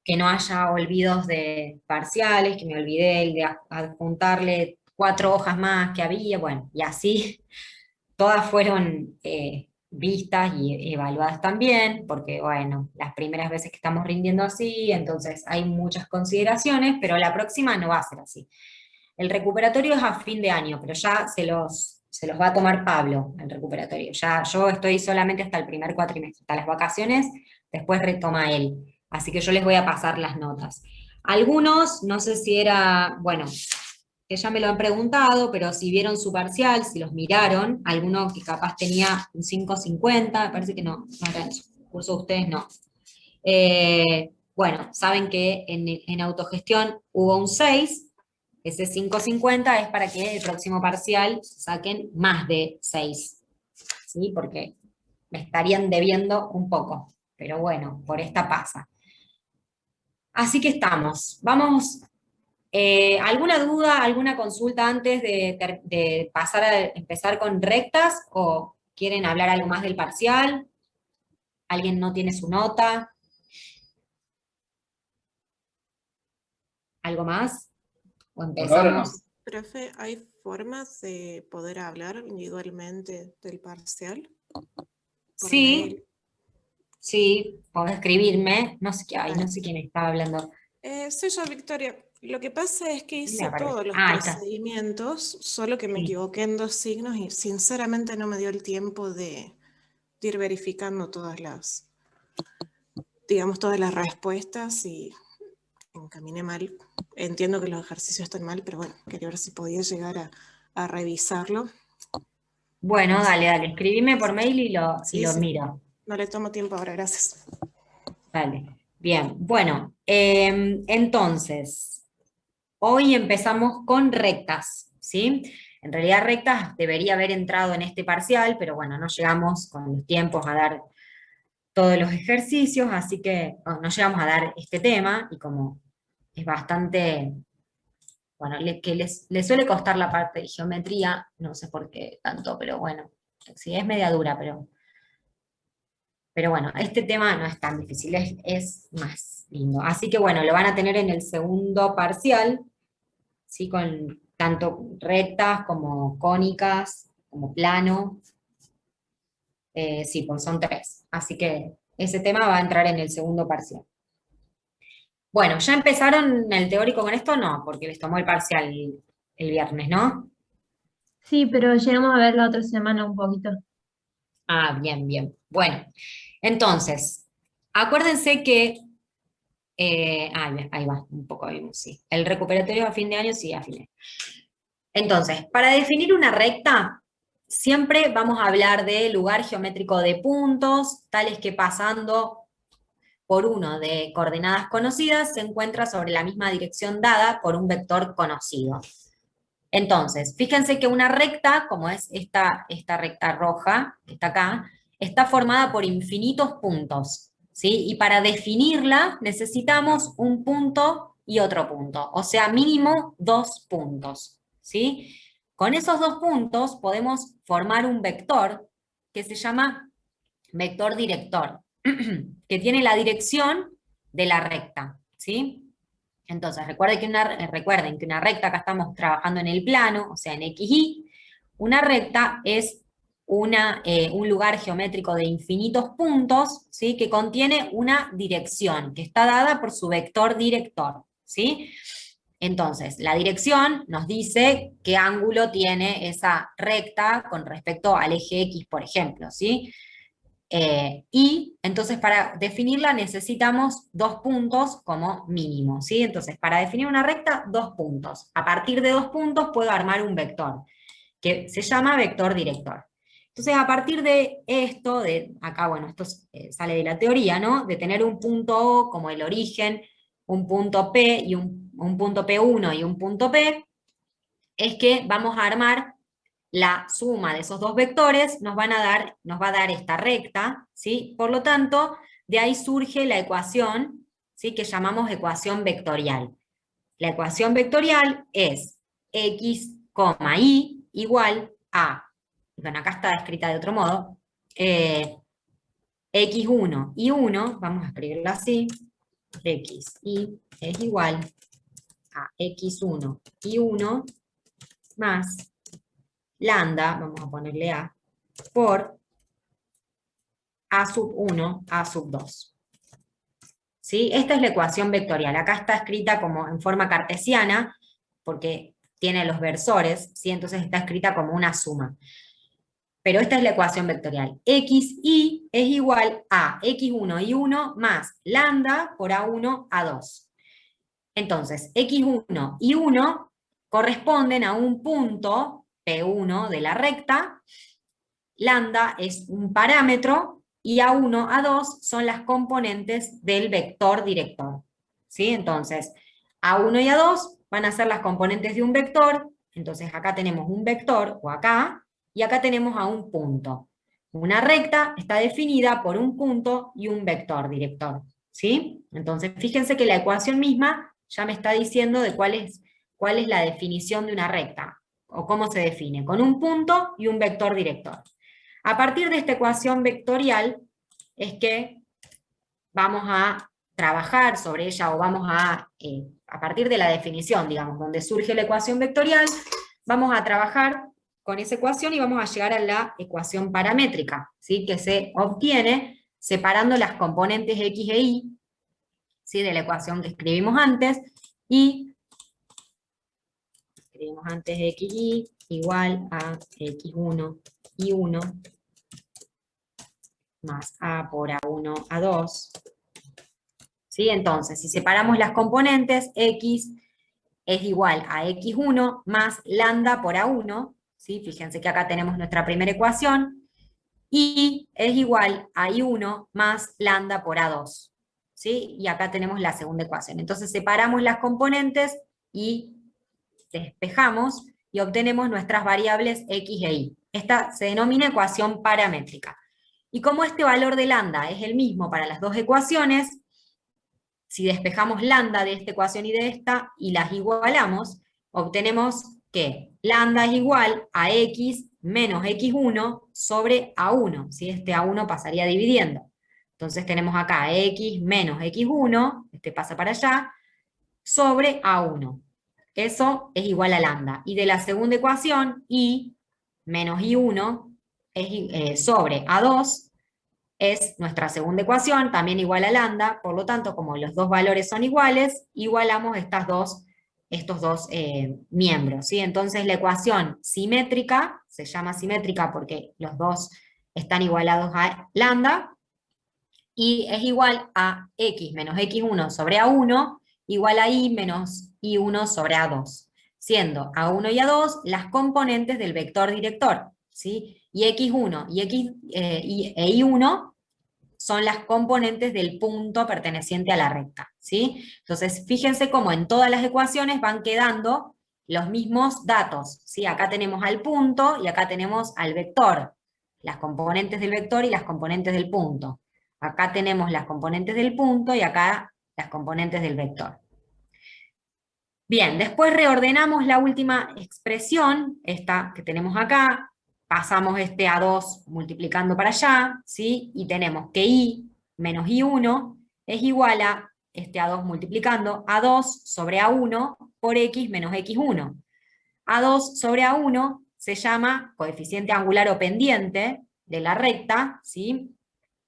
que no haya olvidos de parciales, que me olvidé el de adjuntarle 4 hojas más que había, bueno, y así todas fueron vistas y evaluadas también, porque bueno, las primeras veces que estamos rindiendo así, entonces hay muchas consideraciones, pero la próxima no va a ser así. El recuperatorio es a fin de año, pero ya se los va a tomar Pablo, el recuperatorio. Ya yo estoy solamente hasta el primer cuatrimestre, hasta las vacaciones, después retoma él. Así que yo les voy a pasar las notas. Algunos, no sé si era, bueno, que ya me lo han preguntado, pero si vieron su parcial, si los miraron, alguno que capaz tenía un 5,50, me parece que no era en su curso de ustedes, no. Bueno, saben que en autogestión hubo un 6, ese 5,50 es para que el próximo parcial saquen más de 6, ¿sí? Porque me estarían debiendo un poco, pero bueno, por esta pasa. Así que estamos. Vamos, ¿alguna duda, alguna consulta antes de pasar a empezar con rectas? ¿O quieren hablar algo más del parcial? ¿Alguien no tiene su nota? ¿Algo más? ¿O Por ahora no. empezamos? Profe, ¿hay formas de poder hablar individualmente del parcial? Por Sí, mail. sí, podés escribirme. No sé qué hay, no Vale. sé quién está hablando. Soy yo, Victoria. Lo que pasa es que Me hice aparece. todos los Ah, está. procedimientos, solo que me Sí. equivoqué en 2 signos y sinceramente no me dio el tiempo de ir verificando digamos, todas las respuestas y encaminé mal. Entiendo que los ejercicios están mal, pero bueno, quería ver si podía llegar a revisarlo. Bueno, dale, escribime por mail y lo Sí. miro. No le tomo tiempo ahora, gracias. Dale. Bien, bueno, entonces, hoy empezamos con rectas, ¿sí? En realidad rectas debería haber entrado en este parcial, pero bueno, no llegamos con los tiempos a dar todos los ejercicios, así que no llegamos a dar este tema, y como es bastante, bueno, que les suele costar la parte de geometría, no sé por qué tanto, pero bueno, sí, es media dura, pero bueno, este tema no es tan difícil, es más lindo. Así que bueno, lo van a tener en el segundo parcial, ¿sí? Con tanto rectas como cónicas, como plano. Sí, pues son 3. Así que ese tema va a entrar en el segundo parcial. Bueno, ¿ya empezaron el teórico con esto? No, porque les tomó el parcial el viernes, ¿no? Sí, pero llegamos a ver la otra semana un poquito. Ah, bien, bien. Bueno, entonces, acuérdense que, ahí va, un poco vimos, sí. El recuperatorio a fin de año, sí, a fin de año. Entonces, para definir una recta, siempre vamos a hablar de lugar geométrico de puntos, tales que pasando por uno de coordenadas conocidas se encuentra sobre la misma dirección dada por un vector conocido. Entonces, fíjense que una recta, como es esta recta roja, que está acá, está formada por infinitos puntos, ¿sí? Y para definirla necesitamos un punto y otro punto, o sea, mínimo 2 puntos, ¿sí? Con esos 2 puntos podemos formar un vector que se llama vector director, que tiene la dirección de la recta, ¿sí? Entonces, recuerden que una recta, acá estamos trabajando en el plano, o sea, en XY, una recta es un lugar geométrico de infinitos puntos, ¿sí? Que contiene una dirección, que está dada por su vector director, ¿sí? Entonces, la dirección nos dice qué ángulo tiene esa recta con respecto al eje X, por ejemplo, ¿sí? Y entonces para definirla necesitamos 2 puntos como mínimo, ¿sí? Entonces, para definir una recta, 2 puntos. A partir de 2 puntos puedo armar un vector, que se llama vector director. Entonces, a partir de esto, acá, bueno, esto sale de la teoría, ¿no? De tener un punto O como el origen, un punto P y un punto P1 y un punto P, es que vamos a armar la suma de esos dos vectores, nos va a dar esta recta, ¿sí? Por lo tanto, de ahí surge la ecuación, ¿sí? Que llamamos ecuación vectorial. La ecuación vectorial es x, y igual a, bueno, acá está escrita de otro modo, x1 y 1, vamos a escribirlo así, x, y es igual a x1 y 1 más lambda, vamos a ponerle a, por a sub 1, a sub 2. ¿Sí? Esta es la ecuación vectorial. Acá está escrita como en forma cartesiana, porque tiene los versores, ¿sí? Entonces está escrita como una suma. Pero esta es la ecuación vectorial. XY es igual a x1 y 1 más lambda por a1, a2. Entonces, x1 y 1 corresponden a un punto P1 de la recta, lambda es un parámetro, y A1, A2 son las componentes del vector director. ¿Sí? Entonces, A1 y A2 van a ser las componentes de un vector, entonces acá tenemos un vector, o acá, y acá tenemos a un punto. Una recta está definida por un punto y un vector director. ¿Sí? Entonces, fíjense que la ecuación misma ya me está diciendo de cuál es la definición de una recta, o cómo se define, con un punto y un vector director. A partir de esta ecuación vectorial es que vamos a trabajar sobre ella, o vamos a partir de la definición, digamos, donde surge la ecuación vectorial, vamos a trabajar con esa ecuación y vamos a llegar a la ecuación paramétrica, ¿sí? Que se obtiene separando las componentes x e y, ¿sí? De la ecuación que escribimos antes, y escribimos antes xy igual a x1 y 1 más a por a1, a2. ¿Sí? Entonces, si separamos las componentes, x es igual a x1 más lambda por a1, ¿sí? Fíjense que acá tenemos nuestra primera ecuación, y es igual a i1 más lambda por a2, ¿sí? Y acá tenemos la segunda ecuación. Entonces separamos las componentes y despejamos, y obtenemos nuestras variables x e y. Esta se denomina ecuación paramétrica. Y como este valor de lambda es el mismo para las dos ecuaciones, si despejamos lambda de esta ecuación y de esta, y las igualamos, obtenemos que lambda es igual a x menos x1 sobre a1, ¿sí? Este a1 pasaría dividiendo. Entonces tenemos acá x menos x1, este pasa para allá, sobre a1. Eso es igual a lambda. Y de la segunda ecuación, y menos i1 es, sobre a2, es nuestra segunda ecuación, también igual a lambda, por lo tanto, como los dos valores son iguales, igualamos estos dos miembros, ¿sí? Entonces la ecuación simétrica, se llama simétrica porque los dos están igualados a lambda, y es igual a x menos x1 sobre a1, igual a y menos y1 sobre a2, siendo a1 y a2 las componentes del vector director, ¿sí? Y x1 y y1 son las componentes del punto perteneciente a la recta, ¿sí? Entonces, fíjense cómo en todas las ecuaciones van quedando los mismos datos, ¿sí? Acá tenemos al punto y acá tenemos al vector, las componentes del vector y las componentes del punto. Acá tenemos las componentes del punto y acá las componentes del vector. Bien, después reordenamos la última expresión, esta que tenemos acá, pasamos este A2 multiplicando para allá, ¿sí? Y tenemos que I menos I1 es igual a este A2 multiplicando A2 sobre A1 por X menos X1. A2 sobre A1 se llama coeficiente angular o pendiente de la recta, ¿sí?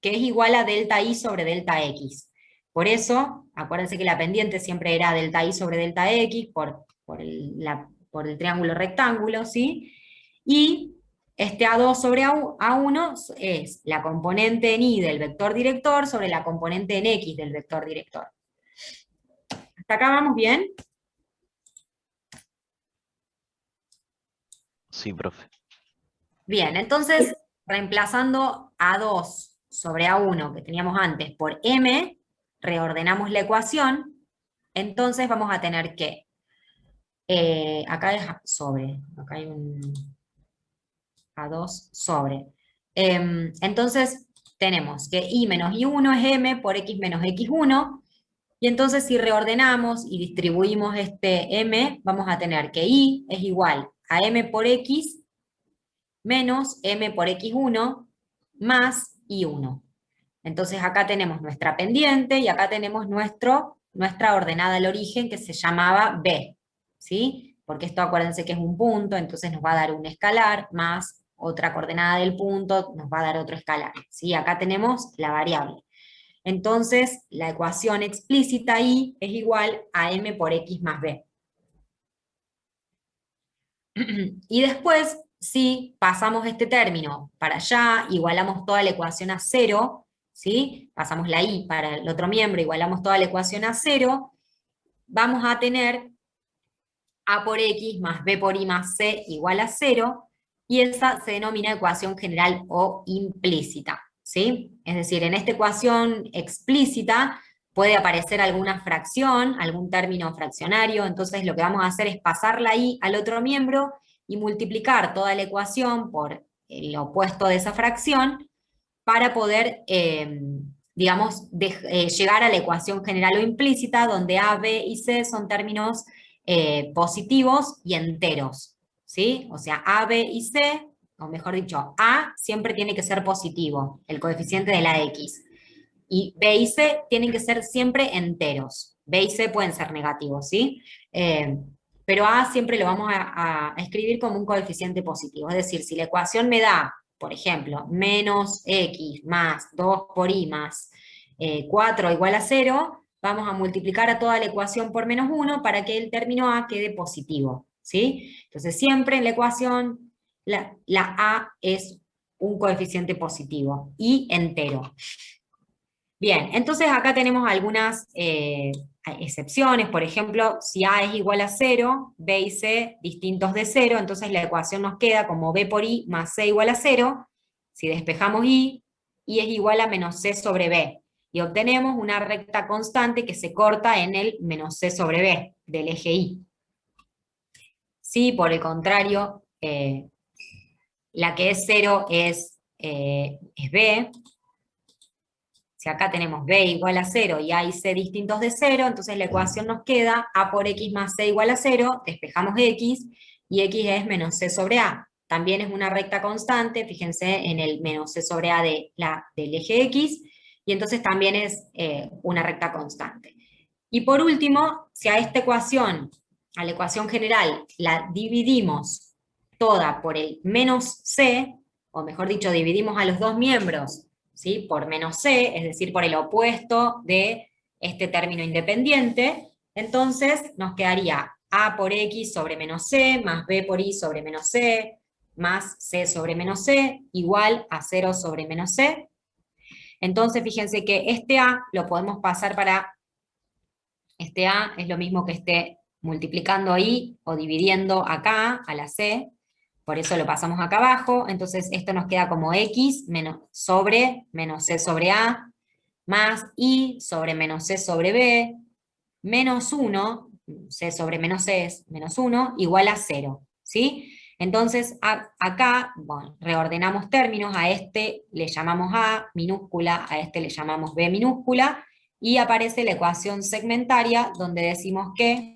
Que es igual a delta I sobre delta X. Por eso, acuérdense que la pendiente siempre era delta I sobre delta X por el triángulo rectángulo, ¿sí? Y este A2 sobre A1 es la componente en Y del vector director sobre la componente en X del vector director. ¿Hasta acá vamos bien? Sí, profe. Bien, entonces, reemplazando A2 sobre A1 que teníamos antes por M, reordenamos la ecuación, entonces vamos a tener que, acá es sobre, acá hay un A2 sobre. Entonces, tenemos que I menos I1 es M por X menos X1, y entonces si reordenamos y distribuimos este M, vamos a tener que I es igual a M por X menos M por X1 más I1. Entonces acá tenemos nuestra pendiente y acá tenemos nuestra ordenada al origen que se llamaba B, ¿sí? Porque esto acuérdense que es un punto, entonces nos va a dar un escalar más otra coordenada del punto, nos va a dar otro escalar, ¿sí? Acá tenemos la variable. Entonces la ecuación explícita I es igual a M por X más B. Y después, si pasamos este término para allá, igualamos toda la ecuación a 0, ¿sí? Pasamos la I para el otro miembro, igualamos toda la ecuación a 0, vamos a tener A por X más B por Y más C igual a 0, y esa se denomina ecuación general o implícita, ¿sí? Es decir, en esta ecuación explícita puede aparecer alguna fracción, algún término fraccionario, entonces lo que vamos a hacer es pasar la I al otro miembro y multiplicar toda la ecuación por el opuesto de esa fracción para poder, digamos, llegar a la ecuación general o implícita, donde A, B y C son términos positivos y enteros, ¿sí? O sea, A, B y C, o mejor dicho, A siempre tiene que ser positivo, el coeficiente de la X, y B y C tienen que ser siempre enteros. B y C pueden ser negativos, ¿sí? Pero A siempre lo vamos a escribir como un coeficiente positivo. Es decir, si la ecuación me da, por ejemplo, menos X más 2 por Y más 4 igual a 0, vamos a multiplicar a toda la ecuación por menos 1 para que el término A quede positivo, ¿sí? Entonces siempre en la ecuación la A es un coeficiente positivo y entero. Bien, entonces acá tenemos algunas excepciones, por ejemplo, si A es igual a 0, B y C distintos de 0, entonces la ecuación nos queda como B por Y más C igual a 0, si despejamos Y es igual a menos C sobre B, y obtenemos una recta constante que se corta en el menos C sobre B del eje Y. Si por el contrario, la que es 0 es B, si acá tenemos B igual a 0 y A y C distintos de 0, entonces la ecuación nos queda A por X más C igual a 0, despejamos X, y X es menos C sobre A. También es una recta constante, fíjense en el menos C sobre A del eje X, y entonces también es una recta constante. Y por último, si a esta ecuación, a la ecuación general, la dividimos toda por el menos C, o mejor dicho, dividimos a los dos miembros, ¿sí? Por menos C, es decir, por el opuesto de este término independiente, entonces nos quedaría A por X sobre menos C, más B por Y sobre menos C, más C sobre menos C, igual a 0 sobre menos C. Entonces fíjense que este A lo podemos pasar para, este A es lo mismo que esté multiplicando ahí o dividiendo acá a la C, por eso lo pasamos acá abajo, entonces esto nos queda como X sobre menos C sobre A, más Y sobre menos C sobre B, menos 1, C sobre menos C es menos 1, igual a 0, ¿sí? Entonces acá, bueno, reordenamos términos, a este le llamamos A minúscula, a este le llamamos B minúscula, y aparece la ecuación segmentaria donde decimos que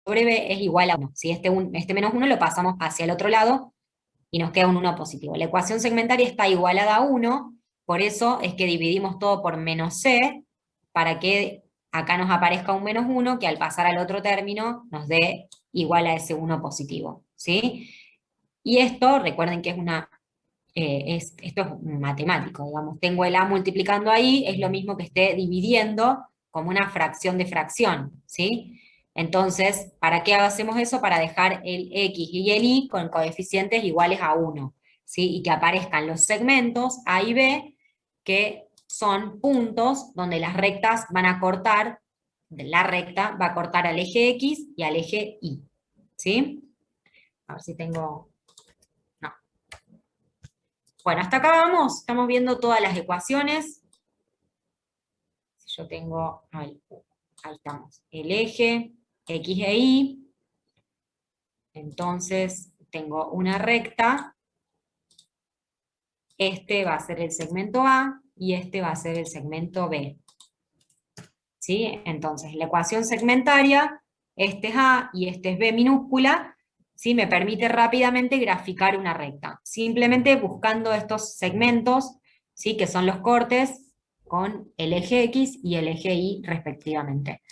sobre B es igual a 1. Si este menos 1 lo pasamos hacia el otro lado y nos queda un 1 positivo. La ecuación segmentaria está igualada a 1, Por eso es que dividimos todo por menos c, para que acá nos aparezca un menos 1, que al pasar al otro término nos dé igual a ese 1 positivo, ¿sí? Y esto, recuerden que es esto es matemático, digamos, tengo el a multiplicando ahí, es lo mismo que esté dividiendo como una fracción de fracción, ¿sí? Entonces, ¿para qué hacemos eso? Para dejar el x y el y con coeficientes iguales a 1, ¿sí? Y que aparezcan los segmentos A y B, que son puntos donde las rectas van a cortar, la recta va a cortar al eje X y al eje Y, ¿sí? A ver si tengo... No. Bueno, hasta acá vamos, estamos viendo todas las ecuaciones. Si yo tengo, ahí estamos, el eje X e Y, entonces tengo una recta, este va a ser el segmento A, y este va a ser el segmento B. ¿Sí? Entonces, la ecuación segmentaria, este es A y este es B minúscula, ¿sí? Me permite rápidamente graficar una recta. Simplemente buscando estos segmentos, ¿sí? Que son los cortes con el eje X y el eje Y respectivamente.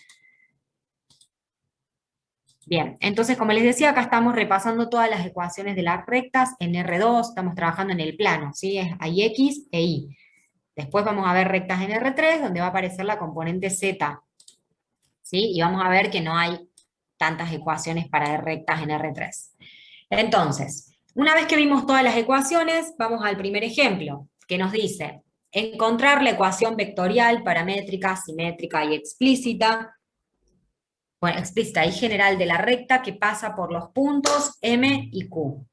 Bien, entonces como les decía, acá estamos repasando todas las ecuaciones de las rectas en R2, estamos trabajando en el plano, ¿sí? Hay X e Y. Después vamos a ver rectas en R3, donde va a aparecer la componente Z, ¿sí? Y vamos a ver que no hay tantas ecuaciones para rectas en R3. Entonces, una vez que vimos todas las ecuaciones, vamos al primer ejemplo, que nos dice, encontrar la ecuación vectorial, paramétrica, simétrica y explícita, bueno, explícita y general de la recta que pasa por los puntos M y Q.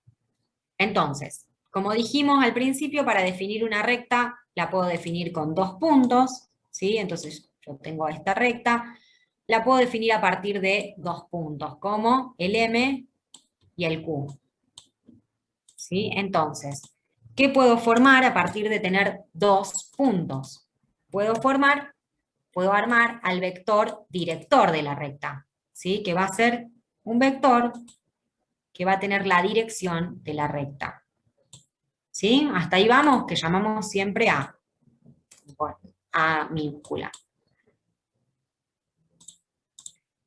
Entonces, como dijimos al principio, para definir una recta la puedo definir con 2 puntos, ¿sí? Entonces yo tengo esta recta, la puedo definir a partir de 2 puntos, como el M y el Q. ¿Sí? Entonces, ¿qué puedo formar a partir de tener 2 puntos? Puedo armar al vector director de la recta, ¿sí? Que va a ser un vector que va a tener la dirección de la recta. ¿Sí? Hasta ahí vamos, que llamamos siempre A. Bueno, A minúscula.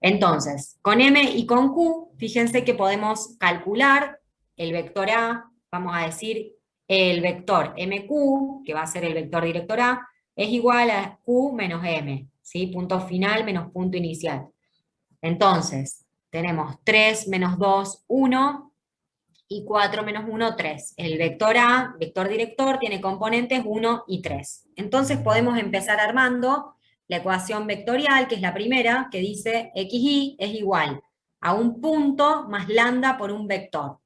Entonces, con M y con Q, fíjense que podemos calcular el vector A, vamos a decir, el vector MQ, que va a ser el vector director A, es igual a Q menos M, ¿sí? Punto final menos punto inicial. Entonces, tenemos 3 menos 2, 1, y 4 menos 1, 3. El vector A, vector director, tiene componentes 1 y 3. Entonces podemos empezar armando la ecuación vectorial, que es la primera, que dice xy es igual a un punto más lambda por un vector.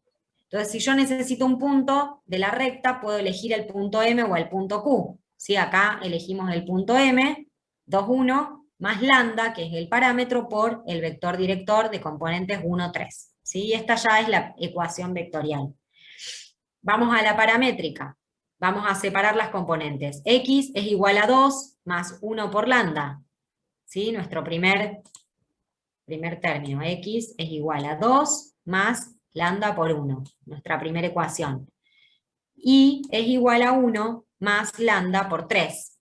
Entonces, si yo necesito un punto de la recta, puedo elegir el punto M o el punto Q. ¿Sí? Acá elegimos el punto M, 2, 1, más lambda, que es el parámetro, por el vector director de componentes 1, 3. ¿Sí? Esta ya es la ecuación vectorial. Vamos a la paramétrica. Vamos a separar las componentes. X es igual a 2 más 1 por lambda. ¿Sí? Nuestro primer término. X es igual a 2 más lambda por 1. Nuestra primera ecuación. Y es igual a 1 más lambda por 3.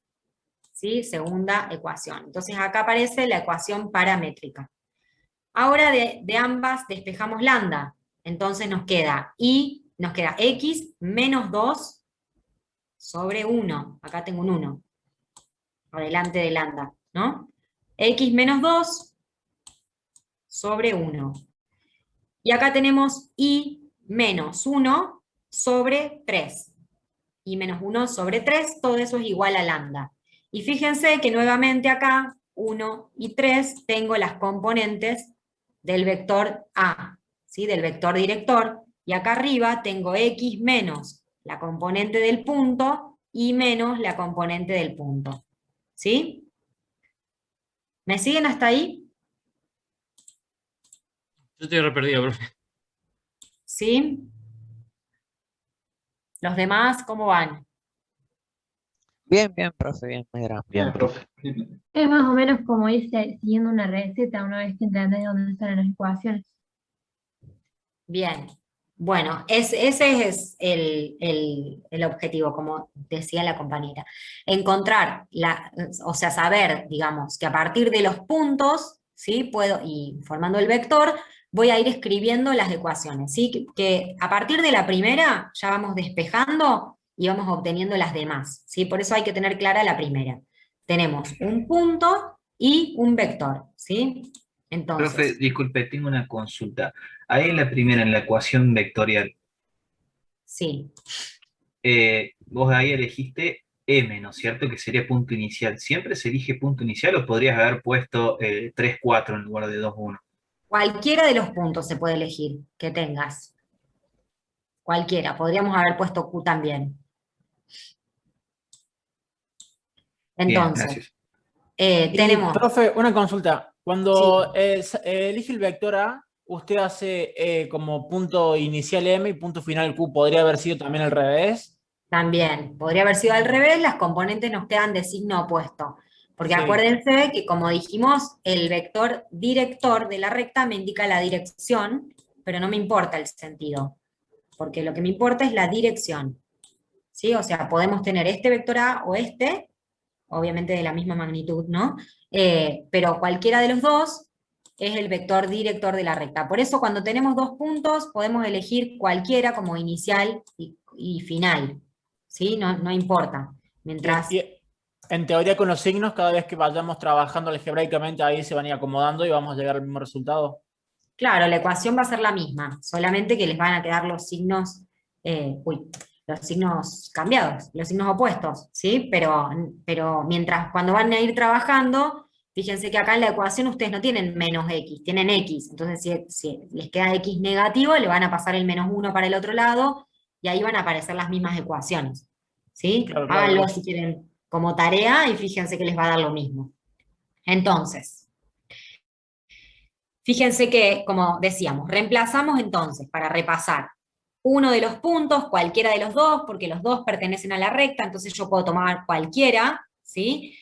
¿Sí? Segunda ecuación. Entonces acá aparece la ecuación paramétrica. Ahora de ambas despejamos lambda, entonces nos queda x menos 2 sobre 1, acá tengo un 1, adelante de lambda, ¿no? X menos 2 sobre 1. Y acá tenemos y menos 1 sobre 3. Y menos 1 sobre 3, todo eso es igual a lambda. Y fíjense que nuevamente acá, 1 y 3, tengo las componentes del vector A, ¿sí? Del vector director, y acá arriba tengo x menos la componente del punto y menos la componente del punto. ¿Sí? ¿Me siguen hasta ahí? Yo estoy re perdido, profe. ¿Sí? ¿Los demás cómo van? Bien, bien, profe, bien, me agrada. Bien, profe. Es más o menos como irse siguiendo una receta una vez que entendés dónde están las ecuaciones. Bien. Bueno, ese es el objetivo, como decía la compañera. Encontrar, o sea, saber, digamos, que a partir de los puntos, ¿sí? Y formando el vector, voy a ir escribiendo las ecuaciones, ¿sí? Que a partir de la primera ya vamos despejando y vamos obteniendo las demás, ¿sí? Por eso hay que tener clara la primera. Tenemos un punto y un vector, ¿sí? Entonces, Profe, disculpe, tengo una consulta. Ahí en la primera, en la ecuación vectorial, sí. vos ahí elegiste M, ¿no es cierto? Que sería punto inicial. ¿Siempre se elige punto inicial o podrías haber puesto 3, 4 en lugar de 2, 1? Cualquiera de los puntos se puede elegir que tengas. Cualquiera. Podríamos haber puesto Q también. Bien, Entonces, gracias. Y, tenemos... profe, una consulta. Sí, Cuando elige el vector A, usted hace como punto inicial M y punto final Q. ¿Podría haber sido también al revés? también. Podría haber sido al revés, las componentes nos quedan de signo opuesto. Porque Sí, acuérdense que, como dijimos, el vector director de la recta me indica la dirección, pero no me importa el sentido. Porque lo que me importa es la dirección. ¿Sí? O sea, podemos tener este vector A o este, obviamente de la misma magnitud, ¿no? Pero cualquiera de los dos es el vector director de la recta. Por eso cuando tenemos dos puntos podemos elegir cualquiera como inicial y final, ¿sí? No importa. bien. Mientras, Y en teoría con los signos, cada vez que vayamos trabajando algebraicamente, ahí se van a ir acomodando y vamos a llegar al mismo resultado. claro, la ecuación va a ser la misma, solamente que les van a quedar los signos, los signos cambiados, los signos opuestos, ¿sí? Pero mientras, cuando van a ir trabajando, fíjense que acá en la ecuación ustedes no tienen menos x, tienen x, entonces si les queda x negativo, le van a pasar el -1 para el otro lado, y ahí van a aparecer las mismas ecuaciones, ¿sí? Claro, claro, Háganlo lógico. si quieren como tarea, y fíjense que les va a dar lo mismo. Entonces, fíjense que, como decíamos, reemplazamos entonces, para repasar, uno de los puntos, cualquiera de los dos, porque los dos pertenecen a la recta, entonces yo puedo tomar cualquiera, ¿sí?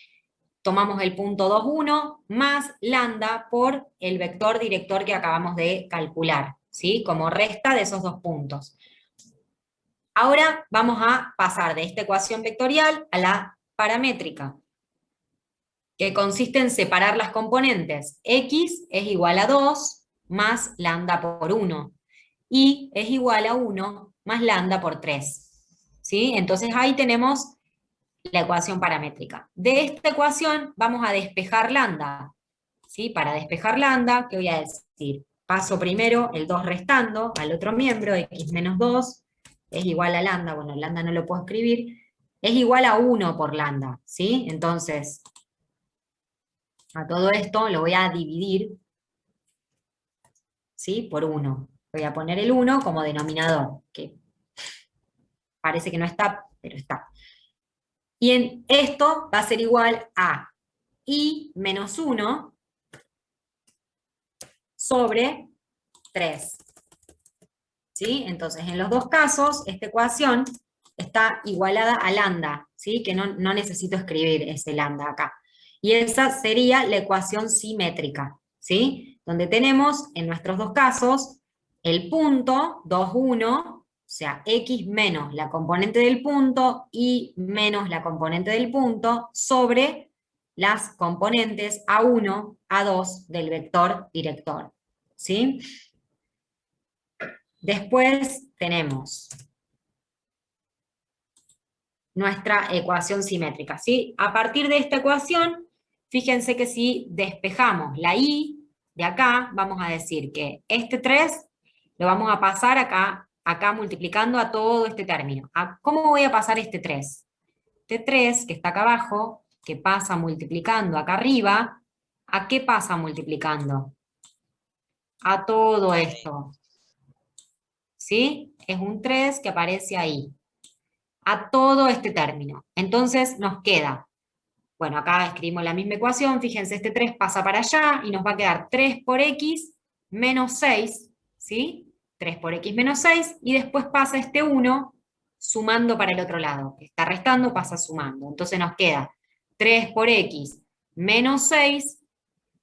Tomamos el punto 2, 1, más lambda por el vector director que acabamos de calcular, ¿sí? Como resta de esos dos puntos. Ahora vamos a pasar de esta ecuación vectorial a la paramétrica, que consiste en separar las componentes. X es igual a 2 más lambda por 1, y es igual a 1 más lambda por 3. ¿Sí? Entonces ahí tenemos la ecuación paramétrica. De esta ecuación vamos a despejar lambda. ¿Sí? Para despejar lambda, ¿qué voy a decir? Paso primero el 2 restando al otro miembro, x menos 2 es igual a lambda, bueno, lambda no lo puedo escribir, es igual a 1 por lambda, ¿sí? Entonces, a todo esto lo voy a dividir, ¿sí? Por 1. Voy a poner el 1 como denominador, que parece que no está, pero está. Y en esto va a ser igual a i menos 1 sobre 3. ¿Sí? Entonces, en los dos casos, esta ecuación está igualada a lambda, ¿sí? Que no necesito escribir ese lambda acá. Y esa sería la ecuación simétrica, ¿sí? Donde tenemos, en nuestros dos casos, el punto 2, 1, o sea, x menos la componente del punto, y menos la componente del punto, sobre las componentes A1, A2 del vector director, ¿sí? Después tenemos nuestra ecuación simétrica, ¿sí? A partir de esta ecuación, fíjense que si despejamos la i de acá, vamos a decir que este 3 lo vamos a pasar acá multiplicando a todo este término. ¿Cómo voy a pasar este 3? Este 3, que está acá abajo, que pasa multiplicando acá arriba, ¿a qué pasa multiplicando? A todo esto. ¿Sí? Es un 3 que aparece ahí, a todo este término. Entonces nos queda, bueno, acá escribimos la misma ecuación, fíjense, este 3 pasa para allá, y nos va a quedar 3 por x menos 6, ¿sí? 3 por x menos 6, y después pasa este 1 sumando para el otro lado. Está restando, pasa sumando. Entonces nos queda 3 por x menos 6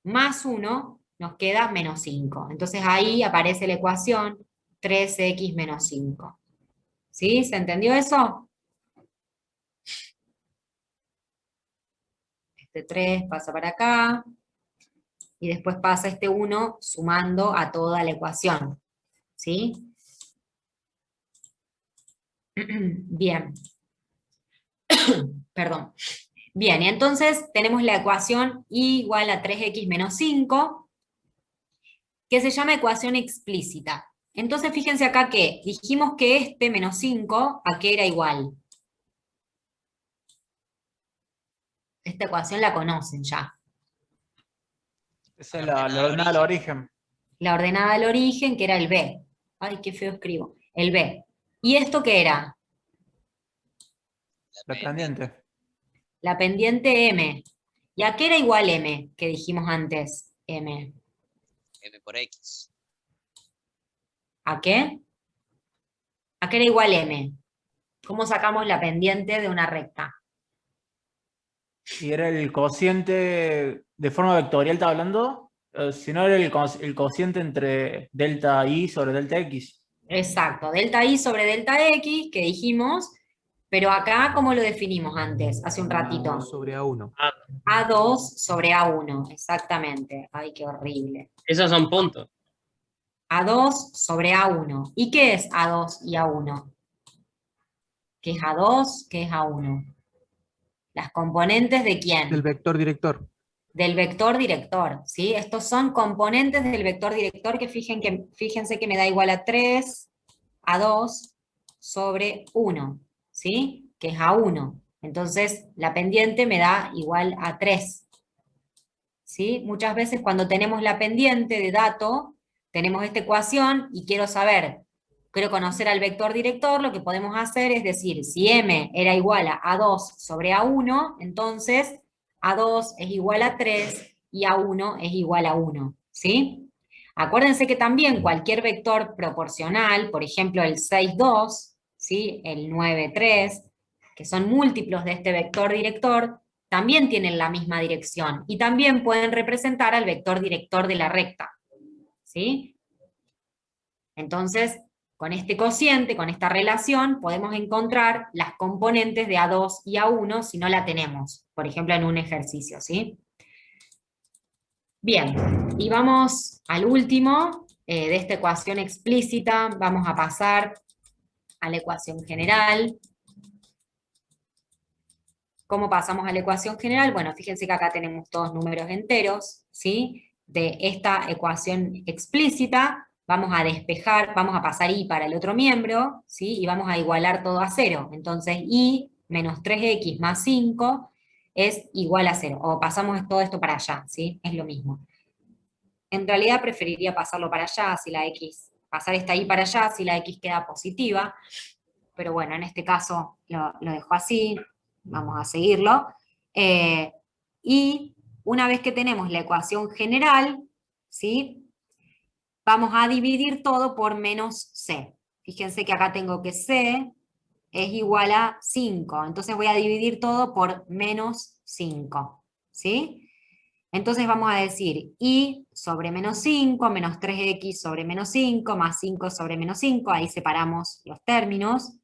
más 1, nos queda menos 5. Entonces ahí aparece la ecuación 3x menos 5. ¿Sí? ¿Se entendió eso? Este 3 pasa para acá, y después pasa este 1 sumando a toda la ecuación. ¿Sí? Bien. Perdón. Bien, y entonces tenemos la ecuación y igual a 3x menos 5, que se llama ecuación explícita. Entonces fíjense acá que dijimos que este menos 5, ¿a qué era igual? Esta ecuación la conocen ya. Esa es la ordenada al origen. La ordenada al origen, que era el b. Ay, qué feo escribo. El b. ¿Y esto qué era? La pendiente. La pendiente m. ¿Y a qué era igual m, que dijimos antes? M. M por X. ¿A qué? ¿A qué era igual m? ¿Cómo sacamos la pendiente de una recta? Y era el cociente de forma vectorial, ¿está hablando? Si no, era el cociente entre delta i sobre delta x. Exacto, delta i sobre delta x, que dijimos, pero acá, ¿cómo lo definimos antes, hace un ratito? A2 sobre A1. A2 sobre A1, exactamente. Ay, qué horrible. Esos son puntos. A2 sobre A1. ¿Y qué es A2 y A1? ¿Qué es A2? ¿Qué es A1? ¿Las componentes de quién? Del vector director. Del vector director, ¿sí? Estos son componentes del vector director que fíjense que me da igual a 3, a 2, sobre 1, ¿sí? Que es A1. Entonces, la pendiente me da igual a 3. ¿Sí? Muchas veces cuando tenemos la pendiente de dato, tenemos esta ecuación y quiero conocer al vector director, lo que podemos hacer es decir, si m era igual a A2 sobre A1, entonces A2 es igual a 3 y A1 es igual a 1, ¿sí? Acuérdense que también cualquier vector proporcional, por ejemplo el 6, 2, ¿sí? El 9, 3, que son múltiplos de este vector director, también tienen la misma dirección y también pueden representar al vector director de la recta, ¿sí? Entonces, con este cociente, con esta relación, podemos encontrar las componentes de A2 y A1 si no la tenemos, por ejemplo en un ejercicio, ¿sí? Bien, y vamos al último de esta ecuación explícita, vamos a pasar a la ecuación general. ¿Cómo pasamos a la ecuación general? Bueno, fíjense que acá tenemos todos números enteros, ¿sí? De esta ecuación explícita, vamos a despejar, vamos a pasar i para el otro miembro, ¿sí? Y vamos a igualar todo a 0. Entonces, i menos 3x más 5 es igual a 0. O pasamos todo esto para allá, ¿sí? Es lo mismo. En realidad preferiría pasarlo para allá, si la x, pasar esta i para allá, si la x queda positiva. Pero bueno, en este caso lo dejo así. Vamos a seguirlo. Y una vez que tenemos la ecuación general, ¿sí? Vamos a dividir todo por menos c. Fíjense que acá tengo que c es igual a 5. Entonces voy a dividir todo por menos 5. ¿Sí? Entonces vamos a decir i sobre menos 5, menos 3x sobre menos 5, más 5 sobre menos 5. Ahí separamos los términos.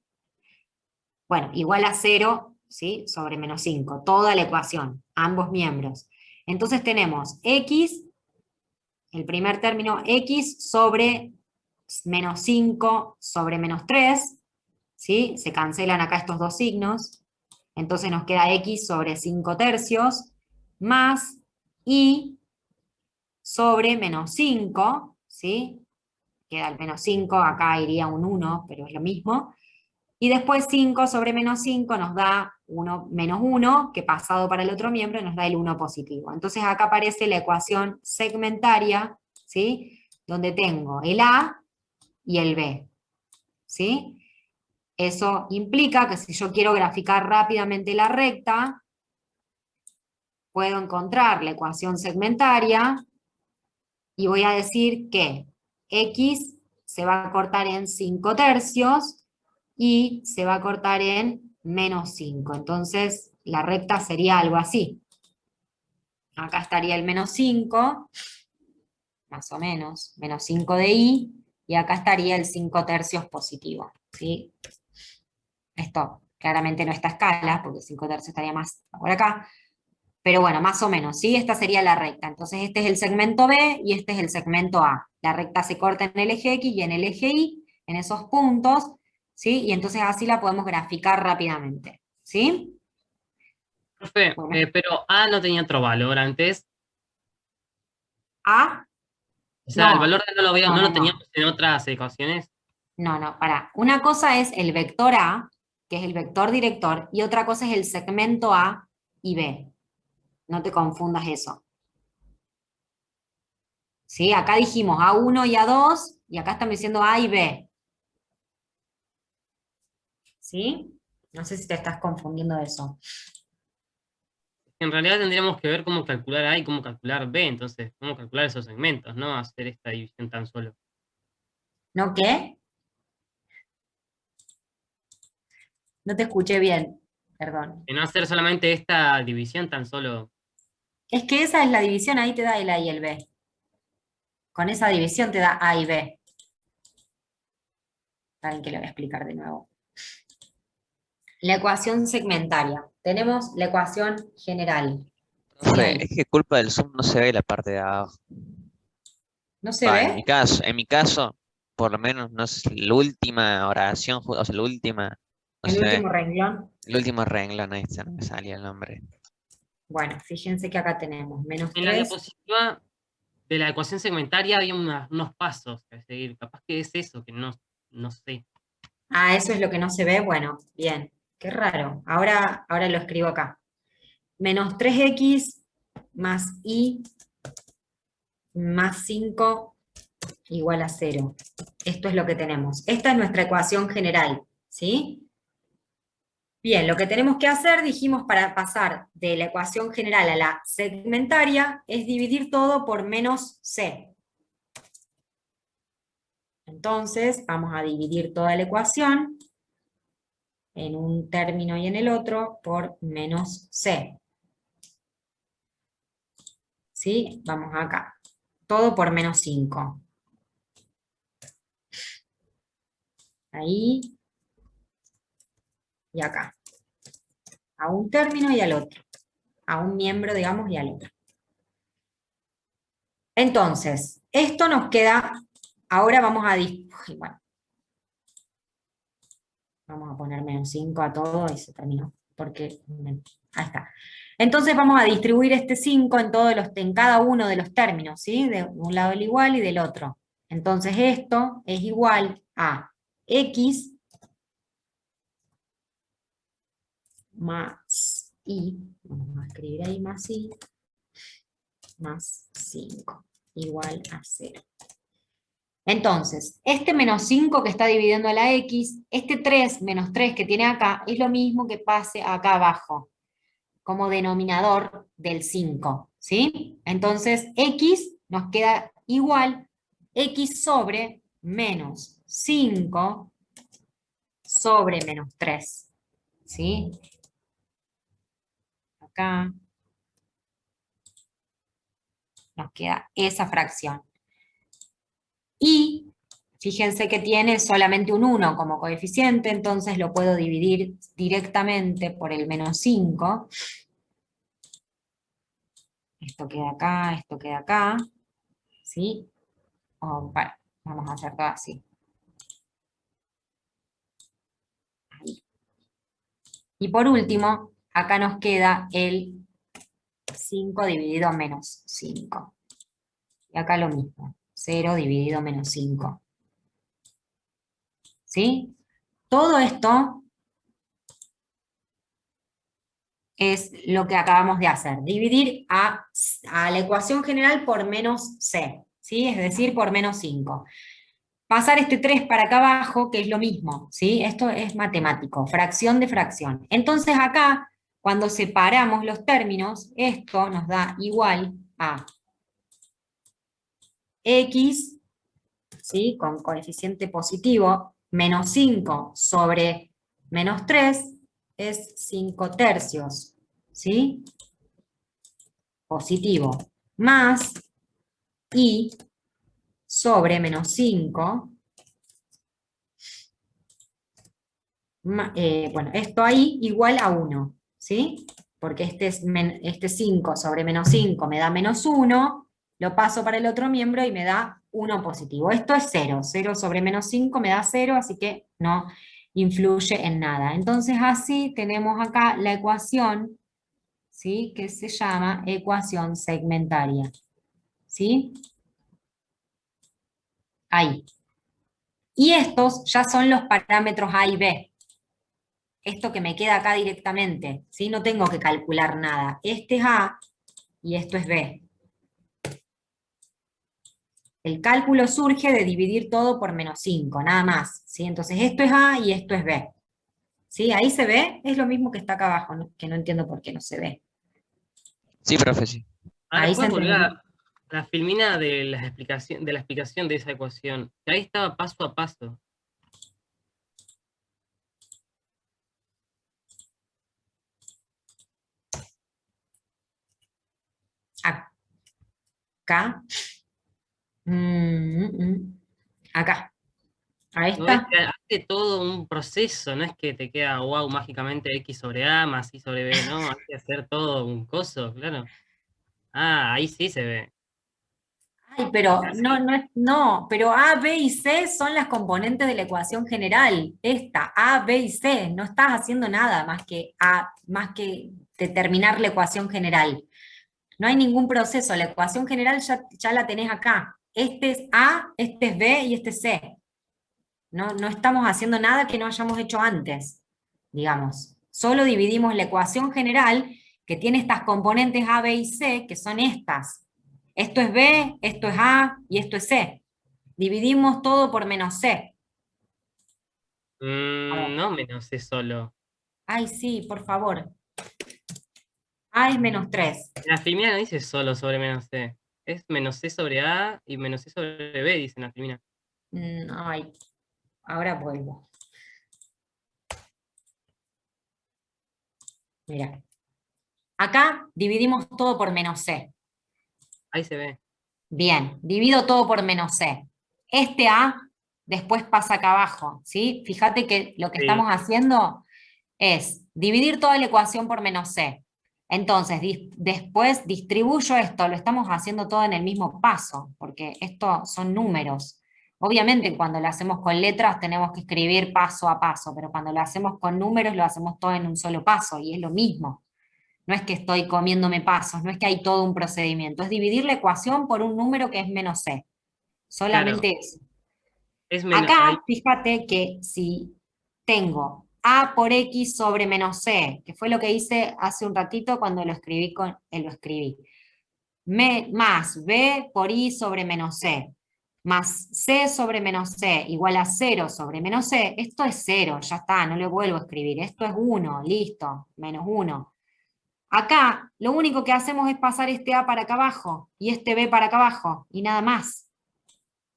Bueno, igual a 0, ¿sí? Sobre menos 5, toda la ecuación, ambos miembros. Entonces tenemos x, el primer término, x sobre menos 5 sobre menos 3, ¿sí? Se cancelan acá estos dos signos, entonces nos queda x sobre 5 tercios, más y sobre menos 5, ¿sí? Queda el menos 5, acá iría un 1, pero es lo mismo. Y después 5 sobre menos 5 nos da 1 menos 1, que pasado para el otro miembro nos da el 1 positivo. Entonces acá aparece la ecuación segmentaria, ¿sí? Donde tengo el A y el B, ¿sí? Eso implica que si yo quiero graficar rápidamente la recta, puedo encontrar la ecuación segmentaria y voy a decir que X se va a cortar en 5 tercios y se va a cortar en menos 5. Entonces, la recta sería algo así. Acá estaría el menos 5, más o menos, menos 5 de i, y acá estaría el 5/3 positivo, ¿sí? Esto claramente no está a escala, porque 5/3 estaría más por acá, pero bueno, más o menos, ¿sí? Esta sería la recta. Entonces este es el segmento B y este es el segmento A. La recta se corta en el eje X y en el eje Y, en esos puntos, ¿sí? Y entonces así la podemos graficar rápidamente, ¿sí? Profe, Bueno. pero A no tenía otro valor antes. A, O sea, el no, valor de no lo veo, no, no no, lo no. teníamos en otras ecuaciones. No, pará. Una cosa es el vector A, que es el vector director, y otra cosa es el segmento A y B. No te confundas eso. ¿Sí? Acá dijimos A1 y A2, y acá estamos diciendo A y B. ¿Sí? No sé si te estás confundiendo de eso. En realidad tendríamos que ver cómo calcular A y cómo calcular B, entonces, cómo calcular esos segmentos, no hacer esta división tan solo. ¿No qué? No te escuché bien, perdón. Y no hacer solamente esta división tan solo. Es que esa es la división, ahí te da el A y el B. Con esa división te da A y B. Saben que lo voy a explicar de nuevo. La ecuación segmentaria. Tenemos la ecuación general. ¿Sí? Profe, Ahí. es que culpa del Zoom no se ve la parte de abajo. ¿No se Va, ve? en mi caso, por lo menos, no es la última oración, o sea, la última, no El se ve. último renglón. El último renglón, ahí está, no me salía el nombre. Bueno, fíjense que acá tenemos menos En la 3. diapositiva de la ecuación segmentaria había unos pasos a seguir. Capaz que es eso, que no sé. Ah, eso es lo que no se ve. Bueno, bien. Qué raro. Ahora lo escribo acá. Menos 3x más y más 5 igual a 0. Esto es lo que tenemos. Esta es nuestra ecuación general, ¿sí? Bien, lo que tenemos que hacer, dijimos, para pasar de la ecuación general a la segmentaria, es dividir todo por menos c. Entonces, vamos a dividir toda la ecuación en un término y en el otro por menos c. ¿Sí? Vamos acá. Todo por menos 5. Ahí y acá. A un término y al otro. A un miembro, digamos, y al otro. Entonces, esto nos queda, ahora vamos a, bueno, vamos a poner menos 5 a todo y se terminó, porque, ahí está. Entonces vamos a distribuir este 5 en cada uno de los términos, ¿sí? De un lado el igual y del otro. Entonces esto es igual a x más y, vamos a escribir ahí más y, más 5, igual a 0. Entonces, este menos 5 que está dividiendo a la x, este 3 menos 3 que tiene acá, es lo mismo que pase acá abajo, como denominador del 5, ¿sí? Entonces, x nos queda igual, x sobre menos 5 sobre menos 3, ¿sí? Acá nos queda esa fracción. Y fíjense que tiene solamente un 1 como coeficiente, entonces lo puedo dividir directamente por el menos 5. Esto queda acá, ¿sí? Bueno, vamos a hacer todo así. Ahí. Y por último, acá nos queda el 5 dividido menos 5. Y acá lo mismo, 0 dividido menos 5. ¿Sí? Todo esto es lo que acabamos de hacer, dividir a la ecuación general por menos c, ¿sí? Es decir, por menos 5. Pasar este 3 para acá abajo, que es lo mismo, ¿sí? Esto es matemático, fracción de fracción. Entonces acá, cuando separamos los términos, esto nos da igual a x, ¿sí? Con coeficiente positivo, menos 5 sobre menos 3, es 5/3, ¿sí? Positivo, más y sobre menos 5 bueno, esto ahí igual a 1, ¿sí? Porque este 5 sobre menos 5 me da menos 1, lo paso para el otro miembro y me da 1 positivo. Esto es 0, 0 sobre menos 5 me da 0, así que no influye en nada. Entonces así tenemos acá la ecuación, ¿sí? Que se llama ecuación segmentaria, ¿sí? Ahí. Y estos ya son los parámetros A y B. Esto que me queda acá directamente, ¿sí? No tengo que calcular nada. Este es A y esto es B. El cálculo surge de dividir todo por menos 5, nada más, ¿sí? Entonces esto es A y esto es B. ¿Sí? Ahí se ve, es lo mismo que está acá abajo, ¿no? Que no entiendo por qué no se ve. Sí, profe, sí. Ahora, Ahí se ¿puedes volver entendió. a la filmina de la explicación de esa ecuación? Que ahí estaba paso a paso. Acá. Acá. Ahí No es está. que hace todo un proceso, no es que te queda wow mágicamente X sobre A más Y sobre B, no, hay que hacer todo un coso, claro. Ah, ahí sí se ve. Ay, pero Acá no, sí. no, pero A, B y C son las componentes de la ecuación general. Esta, A, B y C, no estás haciendo nada más que determinar la ecuación general. No hay ningún proceso, la ecuación general ya la tenés acá. Este es A, este es B y este es C. No estamos haciendo nada que no hayamos hecho antes, digamos. Solo dividimos la ecuación general que tiene estas componentes A, B y C, que son estas. Esto es B, esto es A y esto es C. Dividimos todo por menos C. A ver. No menos C solo. Ay, sí, por favor. A es menos 3. En la filmina no dice solo sobre menos C. Es menos C sobre A y menos C sobre B, dice en la filmina. Ay, ahora vuelvo. Mira. Acá dividimos todo por menos C. Ahí se ve. Bien, divido todo por menos C. Este A después pasa acá abajo, ¿sí? Fíjate que lo que Sí. estamos haciendo es dividir toda la ecuación por menos C. Entonces, después distribuyo esto, lo estamos haciendo todo en el mismo paso, porque esto son números. Obviamente cuando lo hacemos con letras tenemos que escribir paso a paso, pero cuando lo hacemos con números lo hacemos todo en un solo paso, y es lo mismo. No es que estoy comiéndome pasos, no es que hay todo un procedimiento, es dividir la ecuación por un número que es menos C. Claro. Solamente eso. Es menos. Acá, fíjate que si tengo A por X sobre menos C, que fue lo que hice hace un ratito cuando lo escribí, más B por Y sobre menos C, más C sobre menos C, igual a 0 sobre menos C, esto es 0, ya está, no lo vuelvo a escribir, esto es 1, listo, menos 1. Acá lo único que hacemos es pasar este A para acá abajo y este B para acá abajo y nada más.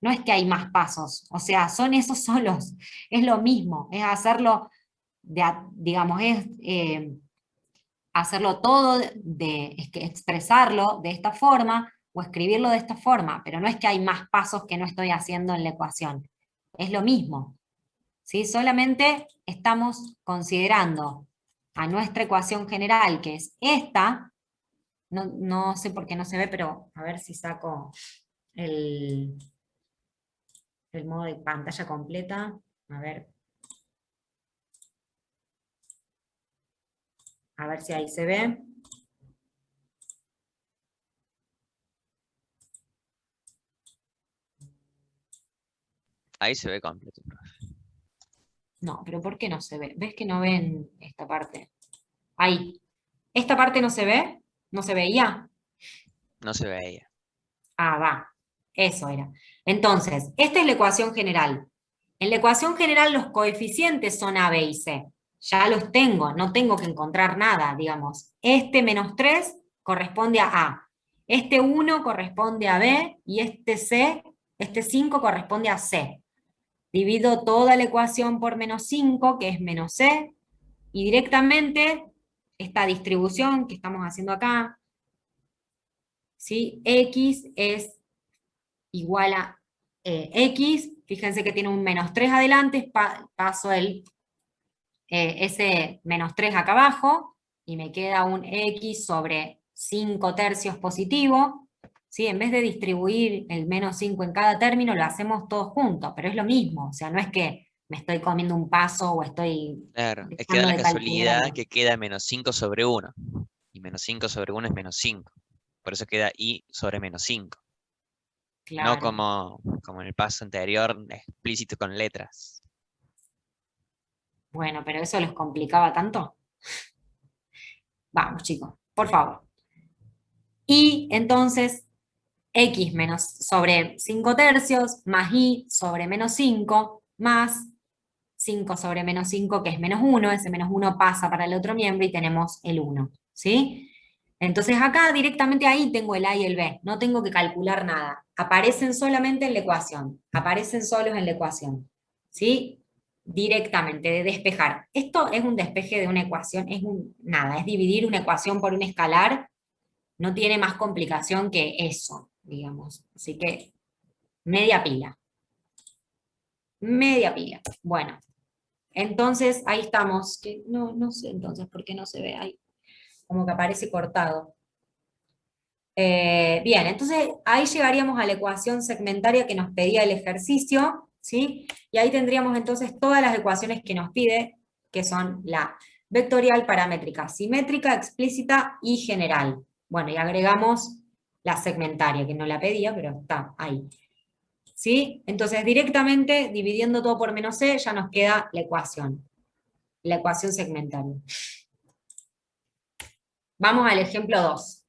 No es que hay más pasos, o sea, son esos solos, es lo mismo, es hacerlo, digamos, es hacerlo todo, es que expresarlo de esta forma o escribirlo de esta forma, pero no es que hay más pasos que no estoy haciendo en la ecuación, es lo mismo, ¿sí? Solamente estamos considerando a nuestra ecuación general, que es esta. No sé por qué no se ve, pero a ver si saco el modo de pantalla completa. A ver si ahí se ve. Ahí se ve completo. No, pero ¿por qué no se ve? ¿Ves que no ven esta parte? Ahí. ¿Esta parte no se ve? ¿No se veía? No se veía. Ah, va. Eso era. Entonces, esta es la ecuación general. En la ecuación general los coeficientes son A, B y C. Ya los tengo, no tengo que encontrar nada, digamos. Este menos 3 corresponde a A. Este 1 corresponde a B y este 5 corresponde a C. Divido toda la ecuación por menos 5, que es menos C, y directamente esta distribución que estamos haciendo acá, ¿sí? X es igual a X, fíjense que tiene un menos 3 adelante, paso el ese menos 3 acá abajo, y me queda un x sobre 5 tercios positivo, ¿sí? En vez de distribuir el menos 5 en cada término, lo hacemos todos juntos, pero es lo mismo, o sea, no es que me estoy comiendo un paso o estoy Claro, es que da dejando la de calcular casualidad algo. que queda menos 5 sobre 1. Y menos 5 sobre 1 es menos 5. Por eso queda i sobre menos 5. No Claro. como en el paso anterior, explícito con letras. Bueno, pero eso les complicaba tanto. Vamos, chicos, por favor. Y entonces, x menos sobre 5 tercios, más y sobre menos 5, más 5 sobre menos 5, que es menos 1, ese menos 1 pasa para el otro miembro y tenemos el 1, ¿sí? Entonces acá directamente ahí tengo el A y el B, no tengo que calcular nada, aparecen solamente en la ecuación, aparecen solos en la ecuación, ¿sí? Directamente, de despejar. Esto es un despeje de una ecuación, nada, es dividir una ecuación por un escalar, no tiene más complicación que eso, digamos. Así que, media pila. Media pila. Bueno, entonces ahí estamos. Que no sé entonces por qué no se ve ahí. Como que aparece cortado. Bien, entonces ahí llegaríamos a la ecuación segmentaria que nos pedía el ejercicio, ¿sí? Y ahí tendríamos entonces todas las ecuaciones que nos pide, que son la vectorial, paramétrica, simétrica, explícita y general. Bueno, y agregamos la segmentaria, que no la pedía, pero está ahí. ¿Sí? Entonces directamente dividiendo todo por menos c ya nos queda la ecuación segmentaria. Vamos al ejemplo 2.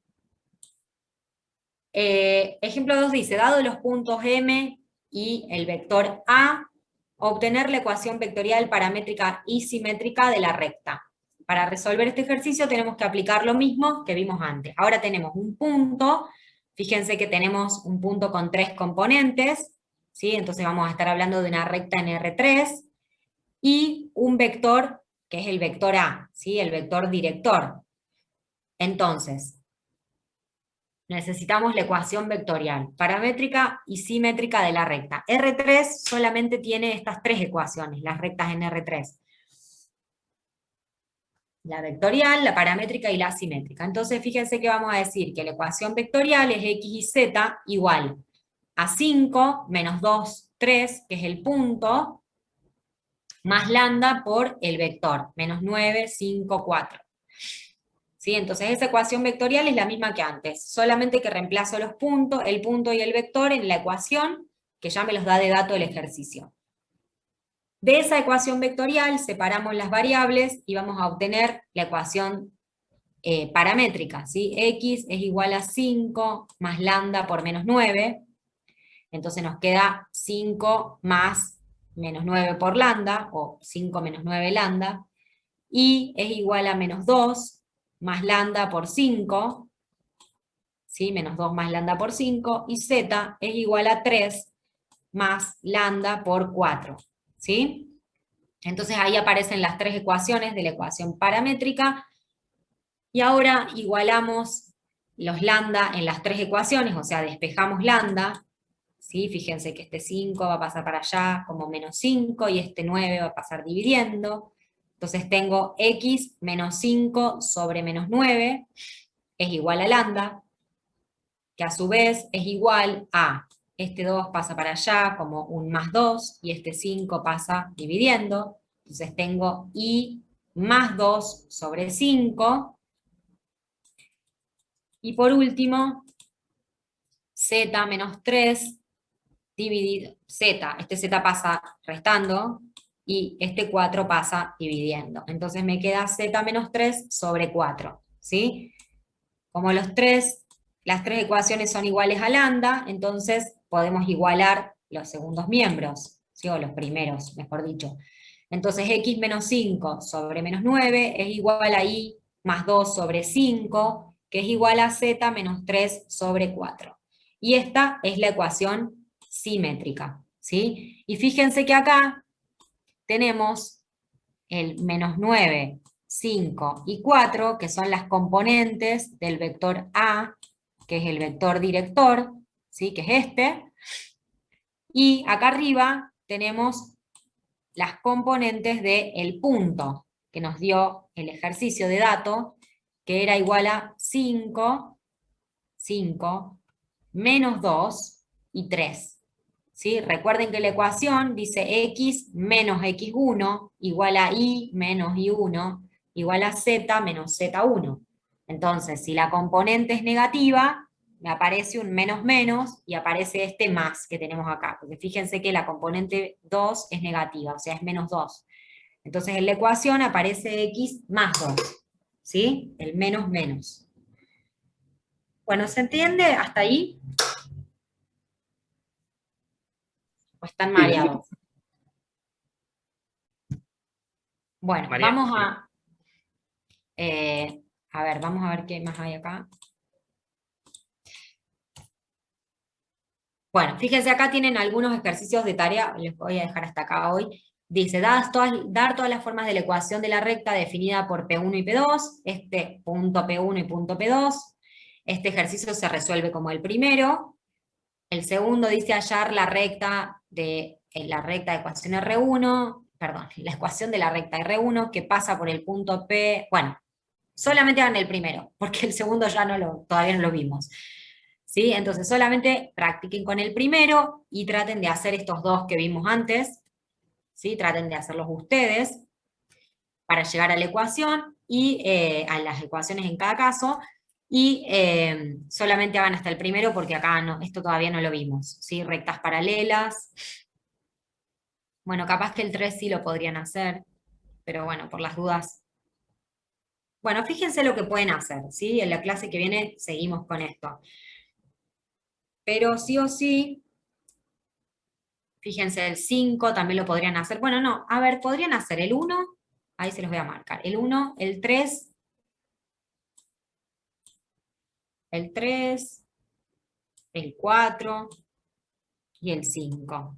Ejemplo 2 dice, dado los puntos M y el vector A, obtener la ecuación vectorial paramétrica y simétrica de la recta. Para resolver este ejercicio tenemos que aplicar lo mismo que vimos antes. Ahora tenemos un punto, fíjense que tenemos un punto con 3 componentes, ¿sí? Entonces vamos a estar hablando de una recta en R3, y un vector, que es el vector A, ¿sí? El vector director. Entonces, necesitamos la ecuación vectorial, paramétrica y simétrica de la recta. R3 solamente tiene estas tres ecuaciones, las rectas en R3. La vectorial, la paramétrica y la simétrica. Entonces, fíjense que vamos a decir que la ecuación vectorial es x y z igual a 5 menos 2, 3, que es el punto, más lambda por el vector, menos 9, 5, 4. ¿Sí? Entonces esa ecuación vectorial es la misma que antes, solamente que reemplazo los puntos, el punto y el vector en la ecuación, que ya me los da de dato el ejercicio. De esa ecuación vectorial separamos las variables y vamos a obtener la ecuación paramétrica, ¿sí? X es igual a 5 más lambda por menos 9, entonces nos queda 5 más menos 9 por lambda, o 5 menos 9 lambda, y es igual a menos 2 más lambda por 5, ¿sí? Menos 2 más lambda por 5, y z es igual a 3 más lambda por 4, ¿sí? Entonces ahí aparecen las tres ecuaciones de la ecuación paramétrica, y ahora igualamos los lambda en las tres ecuaciones, o sea, despejamos lambda, ¿sí? Fíjense que este 5 va a pasar para allá como menos 5, y este 9 va a pasar dividiendo. Entonces tengo x menos 5 sobre menos 9 es igual a lambda, que a su vez es igual a, este 2 pasa para allá como un más 2, y este 5 pasa dividiendo. Entonces tengo i más 2 sobre 5. Y por último, z menos 3 dividido, este z pasa restando, y este 4 pasa dividiendo. Entonces me queda z menos 3 sobre 4, ¿sí? Como las tres ecuaciones son iguales a lambda, entonces podemos igualar los segundos miembros, ¿sí? O los primeros, mejor dicho. Entonces x menos 5 sobre menos 9 es igual a y más 2 sobre 5, que es igual a z menos 3 sobre 4. Y esta es la ecuación simétrica, ¿sí? Y fíjense que acá tenemos el menos 9, 5 y 4, que son las componentes del vector A, que es el vector director, ¿sí? Que es este. Y acá arriba tenemos las componentes del punto, que nos dio el ejercicio de dato, que era igual a 5 menos 2 y 3. ¿Sí? Recuerden que la ecuación dice x menos x1 igual a y menos y1 igual a z menos z1. Entonces, si la componente es negativa, me aparece un menos menos y aparece este más que tenemos acá, porque fíjense que la componente 2 es negativa, o sea, es menos 2. Entonces en la ecuación aparece x más 2, ¿sí? El menos menos. Bueno, ¿se entiende hasta ahí? ¿O están mareados? Bueno, María, vamos sí. a ver, vamos a ver qué más hay acá. Bueno, fíjense, acá tienen algunos ejercicios de tarea, les voy a dar hasta acá hoy. Dice, dar todas las formas de la ecuación de la recta definida por P1 y P2, este punto P1 y punto P2. Este ejercicio se resuelve como el primero. El segundo dice hallar la recta de ecuación R1, perdón, la ecuación de la recta R1 que pasa por el punto P. Bueno, solamente hagan el primero, porque el segundo ya todavía no lo vimos. ¿Sí? Entonces solamente practiquen con el primero y traten de hacer estos dos que vimos antes. ¿Sí? Traten de hacerlos ustedes para llegar a la ecuación y a las ecuaciones en cada caso. Y solamente hagan hasta el primero porque acá no, esto todavía no lo vimos. ¿Sí? Rectas paralelas. Bueno, capaz que el 3 sí lo podrían hacer, pero bueno, por las dudas. Bueno, fíjense lo que pueden hacer, ¿sí? En la clase que viene seguimos con esto. Pero sí o sí, fíjense, el 5 también lo podrían hacer. Bueno, no, a ver, podrían hacer el 1, ahí se los voy a marcar. El 1, el 3, el 3, el 4 y el 5.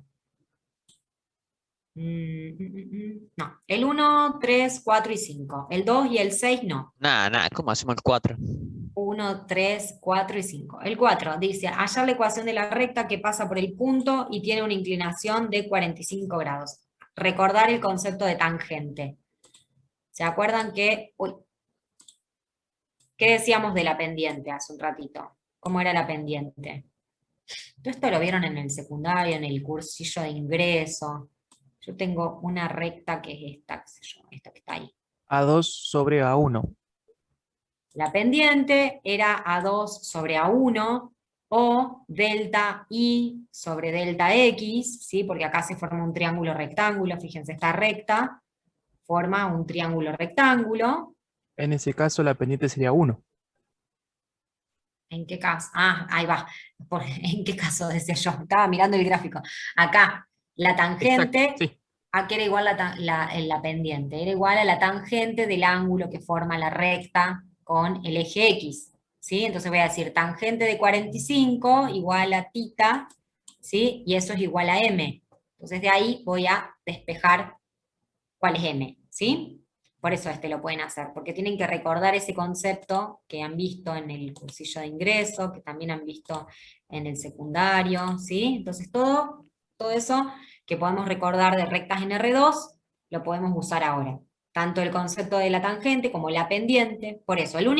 No, el 1, 3, 4 y 5. El 2 y el 6 no. Nada, ¿cómo hacemos el 4? 1, 3, 4 y 5. El 4 dice, hallar la ecuación de la recta que pasa por el punto y tiene una inclinación de 45 grados. Recordar el concepto de tangente. ¿Se acuerdan que... Uy, ¿qué decíamos de la pendiente hace un ratito? ¿Cómo era la pendiente? Todo esto lo vieron en el secundario, en el cursillo de ingreso. Yo tengo una recta que es esta, qué sé yo, esta que está ahí. A2 sobre A1. La pendiente era A2 sobre A1 o delta I sobre delta X, ¿sí? Porque acá se forma un triángulo rectángulo, fíjense, esta recta forma un triángulo rectángulo. En ese caso la pendiente sería 1. ¿En qué caso? Ah, ahí va. ¿En qué caso decía yo? Estaba mirando el gráfico. Acá, la tangente, Exacto, sí. aquí era igual la pendiente, era igual a la tangente del ángulo que forma la recta con el eje X, ¿sí? Entonces voy a decir tangente de 45 igual a tita, ¿sí? Y eso es igual a m. Entonces de ahí voy a despejar cuál es m, ¿sí? Por eso lo pueden hacer, porque tienen que recordar ese concepto que han visto en el cursillo de ingreso, que también han visto en el secundario, ¿sí? Entonces todo eso que podemos recordar de rectas en R2, lo podemos usar ahora. Tanto el concepto de la tangente como la pendiente. Por eso, los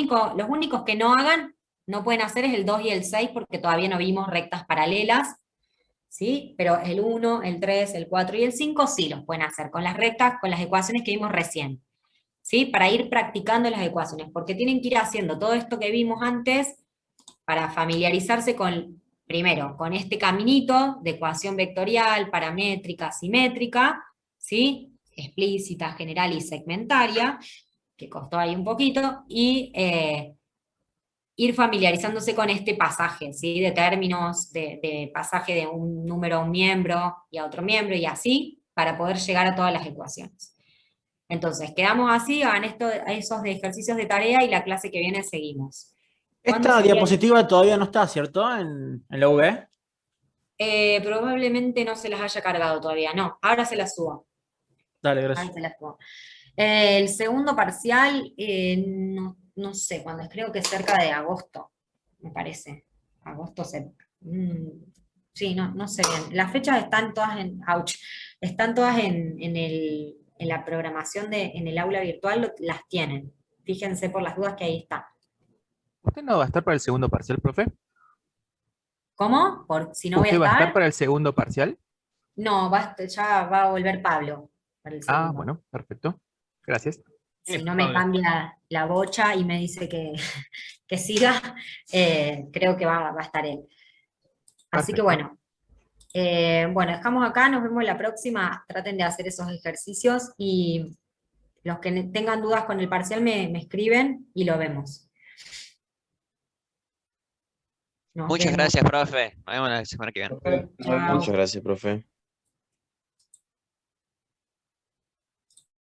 únicos que no pueden hacer es el 2 y el 6, porque todavía no vimos rectas paralelas, ¿sí? Pero el 1, el 3, el 4 y el 5 sí los pueden hacer con las rectas, con las ecuaciones que vimos recién. ¿Sí? Para ir practicando las ecuaciones, porque tienen que ir haciendo todo esto que vimos antes para familiarizarse primero, con este caminito de ecuación vectorial, paramétrica, simétrica, ¿sí? Explícita, general y segmentaria, que costó ahí un poquito, y ir familiarizándose con este pasaje, ¿sí? De términos, de pasaje de un número a un miembro y a otro miembro, y así, para poder llegar a todas las ecuaciones. Entonces, quedamos así, hagan esos de ejercicios de tarea y la clase que viene seguimos. Esta diapositiva todavía no está, ¿cierto? En la UV. Probablemente no se las haya cargado todavía, no, ahora se las subo. Dale, Ahora gracias. se las subo. El segundo parcial, no sé cuándo, creo que es cerca de agosto, me parece. Agosto, sí, no sé bien. Las fechas están todas están todas en en la programación en el aula virtual las tienen. Fíjense por las dudas que ahí está. ¿Usted no va a estar para el segundo parcial, profe? ¿Cómo? Por si no voy a ¿Usted va a estar estar. para el segundo parcial? No, ya va a volver Pablo para el Ah, segundo. bueno, perfecto. Gracias. Si no me cambia la bocha y me dice que, que siga, creo que va a estar él. Así que Perfecto. bueno, dejamos acá, nos vemos la próxima. Traten de hacer esos ejercicios y los que tengan dudas con el parcial me escriben y lo vemos. Nos Muchas vemos. gracias, profe. Nos vemos la semana que viene. Profe, nos vemos. Chao. Muchas gracias, profe.